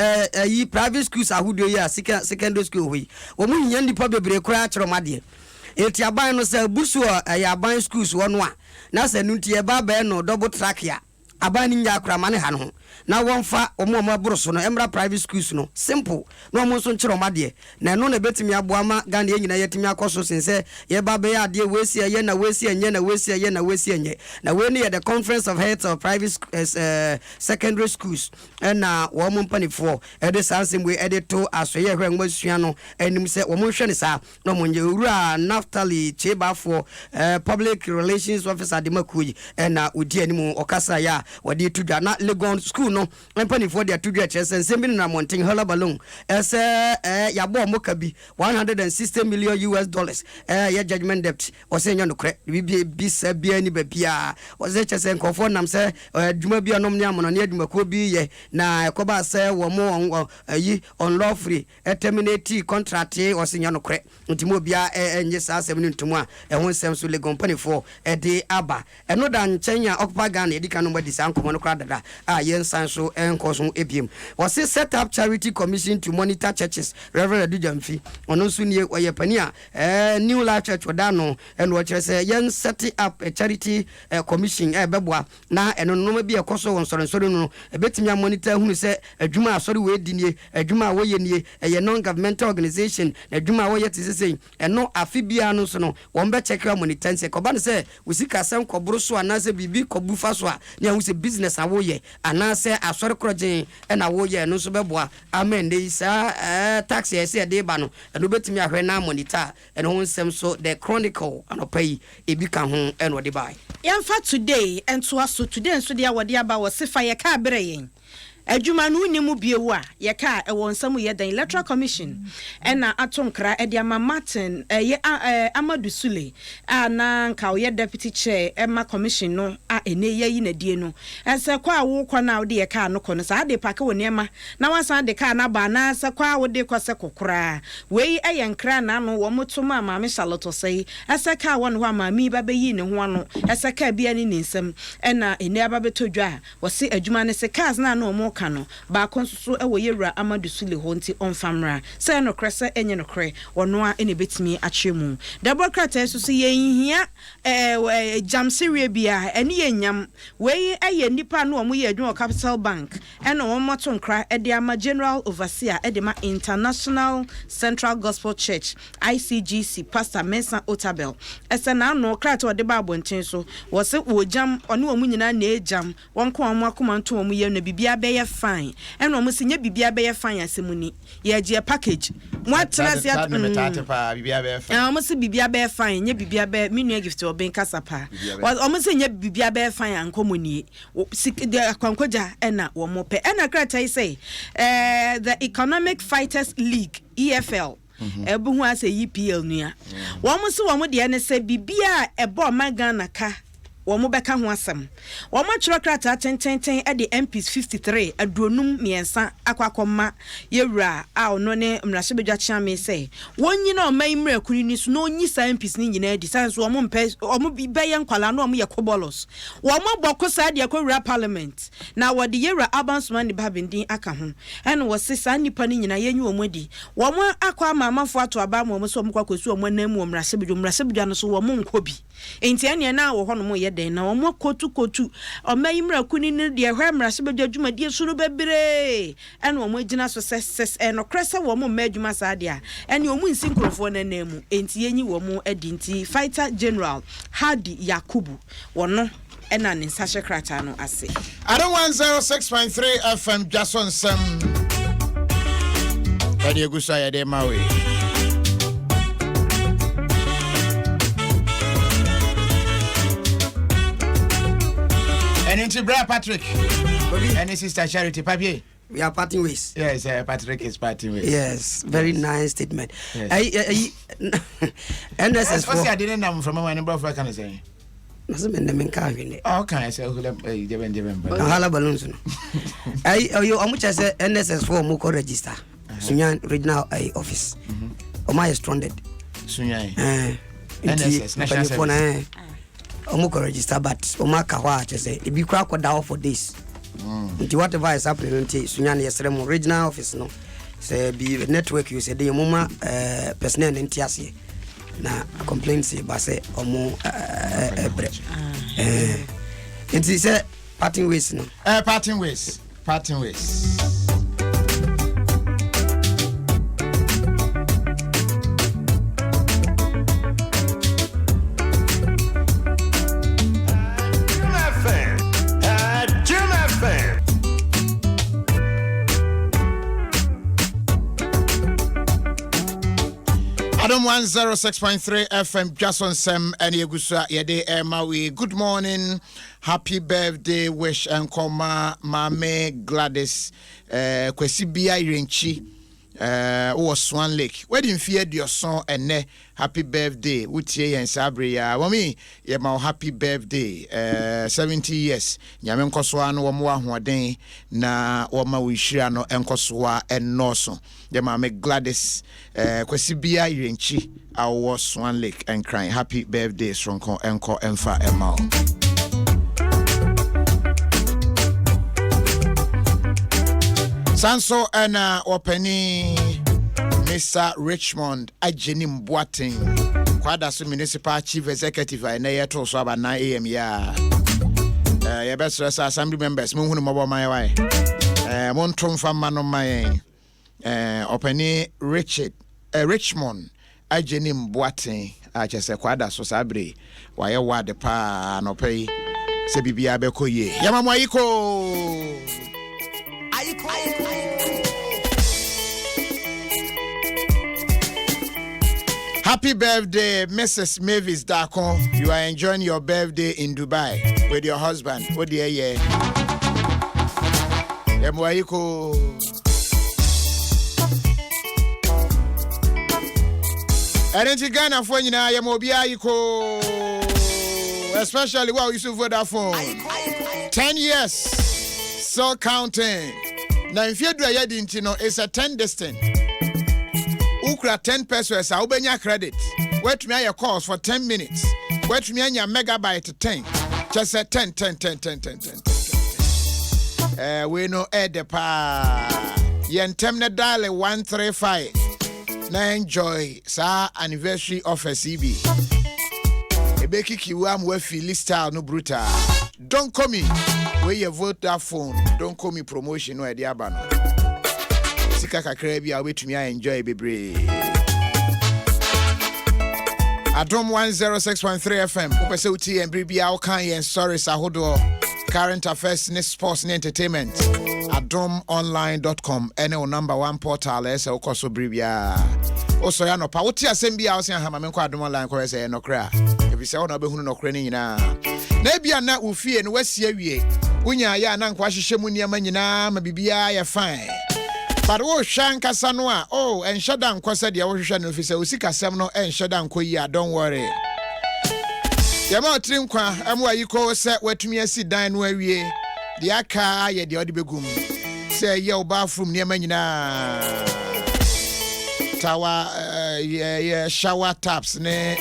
yi private schools ahudo ya secondary school wi wo mu nya ndipa bebre kra chero made enti aban no se busu ya aban schools wono a na se nu nti e ba ba no double track ya aban ni nya akra mane ha no na wonfa omo aboroso no emra private schools no simple no omo so nkyere omade na no na betimi aboama Ghana yenyina yetimi akoso sense ye ba be ade wesi ye na wesi enye na wesi ye na wesi enye na we ne the conference of heads of private secondary schools na wo mo mpanifo e de sansem we e de to asoye hwe nmasua no anim se wo mo hwe ne sa no mo nye owura Naftali Chebafo public relations officer de makuyi na odi anim okasa ya wode tudwa na Legon school no empani for their tudwa chese nsemi na mountain hala balloon ese ya bo moka bi $160 million ya judgment debt osenya no kre bi se bia ni ba bia ose chese nkofo nam se dwuma bia nom ne amono ne adwuma ko bi ye na ekoba se wo mo yi unlawful terminate contract osenya no kre ntimo bia enye sa asem ni ntomo a ho nsem so Legon company for de aba eno da nchenya okpa Ghana edika no badi san komo no kra dada yensan so enkoso ebiem was set up charity commission to monitor churches Reverend Adujamfi ono so nie oyepani a New Life Church wadano eno kire se yen set up a charity commission beboa na eno no bi ekoso won soro no ebetimi monitor hunu se adwuma asori we di nie adwuma wo ye nie ye non governmental organization adwuma wo ye tisese eno afibia no so no won be check your monitor se ko ba ne se usika sem ko broso anase bibi ko bufa so a ne hu se business awo ye anase asori kroje na wo ye no so beboa amen dey sa tax ye se de ba no eno betimi ahwe na monitor eno hu nsem so the Chronicle anopai ebika ho eno de bai yamfa today and to us today so dia wode aba wo sefa ye ka bere yen adwuma no ni mu bie wa ye ka e won sam ye dan electoral commission na atonkra e dia ma Martin ye Amadu Sule na nka ye deputy chair ma commission no ene ye yi na die no ese kwa wo kwa na wo de ye ka no ko no sa de pake wo nema na wasan de ka na ba na se kwa wo de kwase kokora we eye nkra na no wo motoma ma me Charlotte sei ese ka wo no ho ma mi ba be yi ne ho ano ese ka bia ni nsem na ene aba betodwa wo se adwuma ne se cars na no mo ka no ba konsuso e wo yewura Amadu Sule ho nti onfamra se no krese enye no kre wono a ene betimi akyemu democrat so ye hia jam serie bia ene ye nyam we eye nipa no mo ye adwuma Capital Bank ene wo moto nkra e de ama General Overseer e de ma International Central Gospel Church ICGC Pastor Mensa Otabel ese na no krat wo de ba abonten so wo se wo jam one wo nyina na ejam won ko mo akoma nto wo ye na bibia be ye fine ene wo se nya bibia be ye fine asemuni ye je package mo atrase at bibia be fine mo se bibia be fine nya bibia be menu gift oben kasapa wo se nya bibia be fine ankomoni de akwankoja ena wo mo pe ena kratai say the Economic Fighters League EFL ebu hu ase EPL nua wo mo se wo mo de ne se bibia ebo magana ka wo mo beka ho asem wo mo twro krata tententen e de MPs 53 adronum miensa akwakoma yewura a ono ne mrahye bedwa chiame say wonnyina o mai mra kuni ni so no onyi sa MPs ni nyina di sanso wo mo mpe wo mo bibeye nkwala no mo ye kobolos wo mo boko sa de akwura parliament na wo de yewura abansman de babendin aka ho ene wo se sa nipa ni nyina yenyi wo mo di wo mo akwa mamafo ato aba mo so mo kwakosu wo mo nam wo mrahye bedwa no so wo mo nkobi enti ene na wo ho no mo ye den na omo kotu omayimra kuni ne de hwa mrase bedwadwuma die suru bebre ene omo agina so ses no krese wo mo madwuma saade a ene omo nsinkrofo na namu enti yenyi wo mo adinti fighter general Hadi Yakubu wono ena ne nsahye krata no ase Adom 106.3 FM DWASO NSEM Ade gusa ya de mawe And Bra Patrick, and his sister Charity Papier. We are parting ways. Yes, Patrick is parting ways. Yes, very nice statement. Yes. NSS for I didn't know from my number of can I say. Oh, can I say Hala balloons? You how much I say NSS for Moko register. Sunyan regional office. Oma is stranded. Sunyan. NSS national service. Omuko register but omaka hwa say e bi kwa down for this nti whatever is happening nti sunya na yesrem regional office no say be network you say dey mama personnel nti ase na complaint say ba say omo bre nti say parting ways no parting ways Adom 106.3 FM DWASO NSEM and Yegusua Yede Mawi. Good morning, happy birthday wish and koma Mame Gladys Kwesibia Irenchi Swan Lake. Wedding fear your son and ne happy birthday Utie and Sabria. Wami ye ma happy birthday 70 years. Nyame nkoswa no wo ahoden na wo ma wishira no enkoswa enoso. Ye ma me Gladys Kwesibia Irenchi awo Swan Lake and crying happy birthday stronko enko emfa emao. Sanso ana openi Mr. Richmond Ajeni Mbwating kwada so municipal chief executive na yeto so aba 9 am ya ye best assembly members mun hunu mabo man why mon tromfa mano man openi Richmond Ajeni Mbwating a chese kwada so sabre waye wade pa no pay se bibia be koye yamamo ayiko Happy birthday, Mrs. Mavis Dakon. You are enjoying your birthday in Dubai with your husband. Oh dear, yeah. Emwaiko. Erenti Ghana for nyina yemobia yiko. Especially while you use Vodafone. 10 years. Still counting. Now if you do a yedintino, it's a 10 distant. Ukra 10 pesos, I ubenya credit. Wait me your calls for 10 minutes. Wait me your megabyte 10. Just say 10. We know the pa. Yentemne dial 135. Now enjoy sa anniversary of CB. Ebeki kiwam we feel style no brutal. Don't call me where you vote that phone. Don't call me promotion no idea bano. Sika kakra bia wetumi enjoy bebre. Adom 106.3 FM. Upese uti embri bia o kan yen stories ahodo. Current affairs, sports, and entertainment. AdomOnline.com. Any number 1 portal. Ese okoso bribia. Also ya no pa. Oti asembia osi ahama menko Adom Online ko ese no kra. Ebi se ona behunu no kra ni nyina. Na bia na ufie no wasie wie. Unya ya na nkwa hihye mu niam nyina ma bibia ya fine. But wo hwanka sa no a en shada nkwasa de wo hwehwe no fi se osika sem no en shada nkoyi a don't worry. Yama trinkwa amwa yiko se watumi asi dan no awie de aka ye de odibegum se ye bathroom ne manyina tawa ye shower taps ne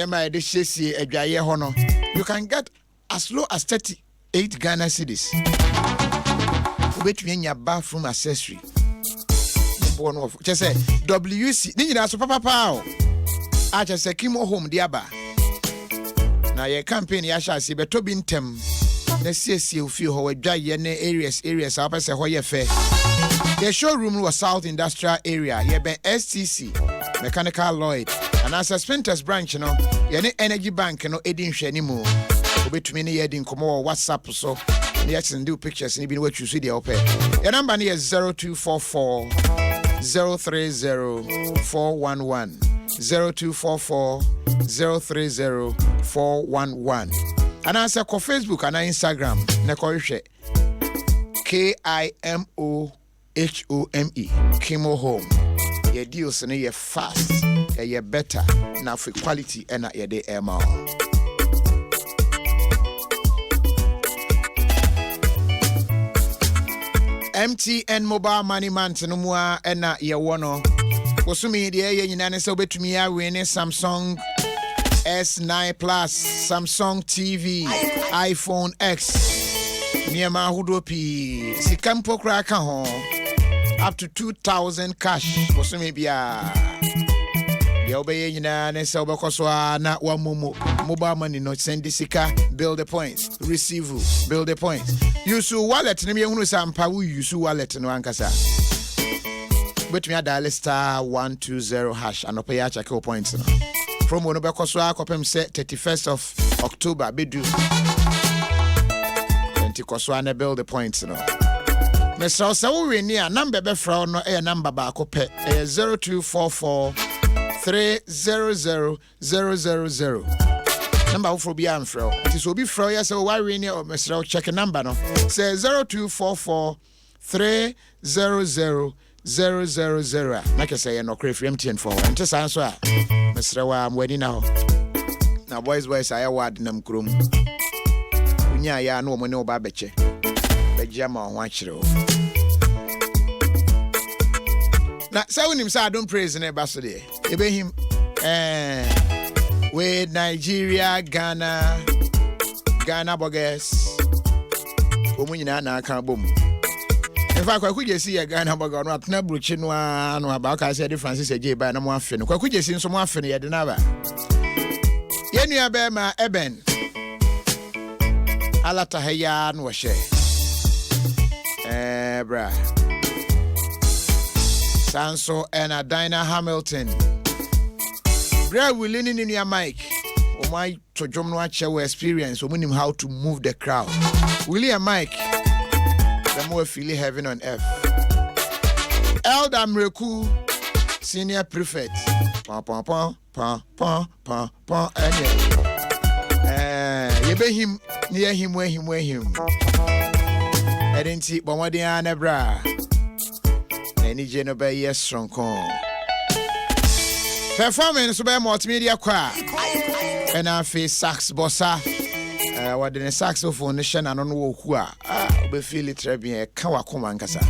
ma de hyesie adwaye ho no you can get as low as 38 Ghana cedis. Between your bathroom accessory. One of just say WC. Ni nyina so papa a just say Kimo home diaba. Na your campaign ya sha si beto bi ntem. Na siesie ofi ho wadwa ye ne areas a pese ho ye fe. The showroom was South Industrial Area. Ye ben STC, Mechanical Lloyd. And as a Sprinters branch no, ye ne Energy Bank no edin hwe ni mu. Obetumi ne ye din komo WhatsApp so. Yes, and do pictures and even what you see the open. Your number is 0244 030 411 0244 030 411. And answer ko Facebook and Instagram. Nekorishe KIMOHOME Kimo Home. Your deals and you're fast, you're better. Now for quality and your day MR. MTN mobile money man tenumwa ena ye wono wosumi de ye nyina se obetumi ya win Samsung S9 Plus, Samsung TV, iPhone X. Niema hudo pi sikampo kra ka ho up to 2,000 cash wosumi bia ye obeye nyina ne se obekoso na wa mobile money no send sika build the points receive build the points use wallet ne me hunu sampa wo use wallet no ankasa but me dial star 120 hash and pay check your points no promo no bekoso akopem se 31st of October bedu 20 koso na build the points no me so wo we ni a number be fra no e number ba akopɛ 0244 300 000. Number for be amfro. It is will be fro yes why we need or Mr. check a number no. Say 0244 300 000. Like I say no crave MTN for. And just answer. Mr. I'm waiting now. Now boys I award nam krum. Unya ya no mo ne oba beche. Bejama ho achiro. Na say when him say I don't praise in Ebasode. Ebe him with Nigeria, Ghana burgers. Omunyina na aka bom. In fact, kwa kuje see a Ghana burger no atna bruchi no no aba ka say the Francis J ba na mo afe no. Kwa kuje see nso mo afe no ye de na ba. Ye nua be ma Eben. Alata haya no hye. Bra. Sanso and Adina Hamilton. Bra willing in your mic. Oh my to jom no achewo experience. We know how to move the crowd. William Mike. The more feeling heaven on earth. Elder Mreku, senior prefect. Pa pa pa pa pa pa pa. You be him near him where him. Edinti Bomodia Nebra. Any Genoba, yes, strong con. Performance by multimedia choir. And I face sax bossa. What in a saxophone, nation and on who are. We feel it bien. Kawakumankasa.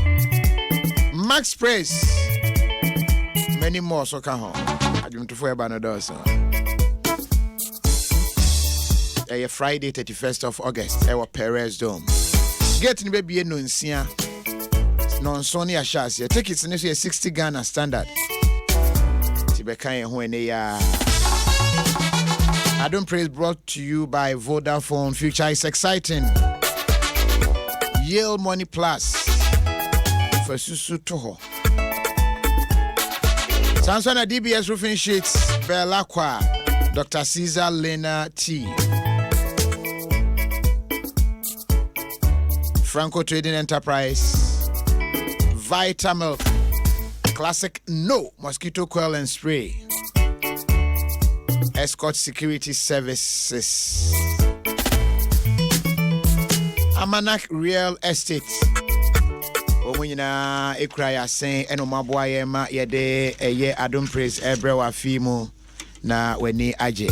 Max Praise. Many more so can home. I don't to fire Banados. Friday, 31st of August. Our Perez Dome. Getting baby no nsia. Non Sony Ashas. Tickets in 60 Ghana standard. Tibeka when they Adom Praise brought to you by Vodafone. Future is exciting. Yale Money Plus for Susu Toho. Sansana DBS Roofing Sheets, Belacqua, Dr. Caesar Lena T. Franco Trading Enterprise, Vitamilk, Classic No Mosquito Coil and Spray. Escort Security Services, Amanak Real Estate. Omuna Ekraya saying Enomaboye ma yede eye Adom Praise Ebrewa Fimo na weni aje.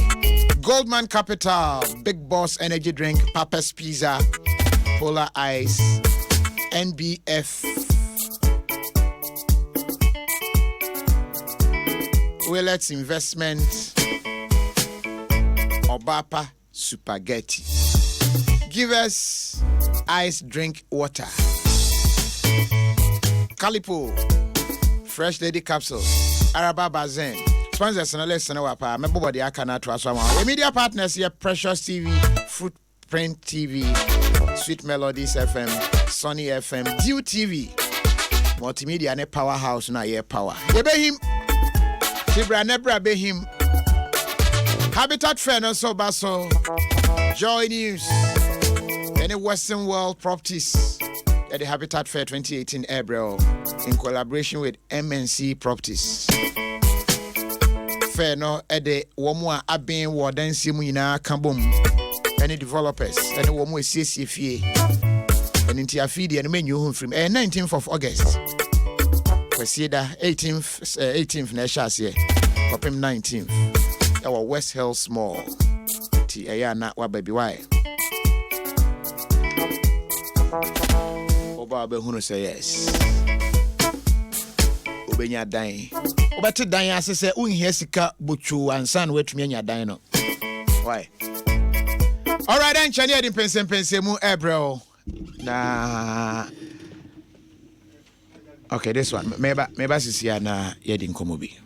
Goldman Capital, Big Boss Energy Drink, Papa's Pizza, Polar Ice, NBF, Willets Investment, Obapa Spaghetti. Give us ice drink water. Calipo, Fresh Lady Capsules, Araba Bazen. Sponsors and listen wapa. My body I cannot trust someone. Media partners here: Precious TV, Footprint TV, Sweet Melodies FM, Sunny FM, Dew TV, Multimedia ne Powerhouse na ye power. Ye be him. Tibra nebra be him. Habitat Fair no so baso. Joy News. Any Western World Properties at the Habitat Fair 2018 April in collaboration with MNC Properties. Fair no at the Womwa Abin Warden Simuna Kambum. Any developers, any Womo CCFA, and Intia Fidi and menu from 19th of August. Presida 18th Nashas here, Popim 19th. Our West Hills Mall. Tiana wa baby why. Oba be hunu say yes. Obenya dan. Obati dan ase say unhia sika bochu ansan wetumi anya dan no. Why? All right, then chani edi pense mu April. Na okay, this one. Meba sisi na yedi nkomo bi.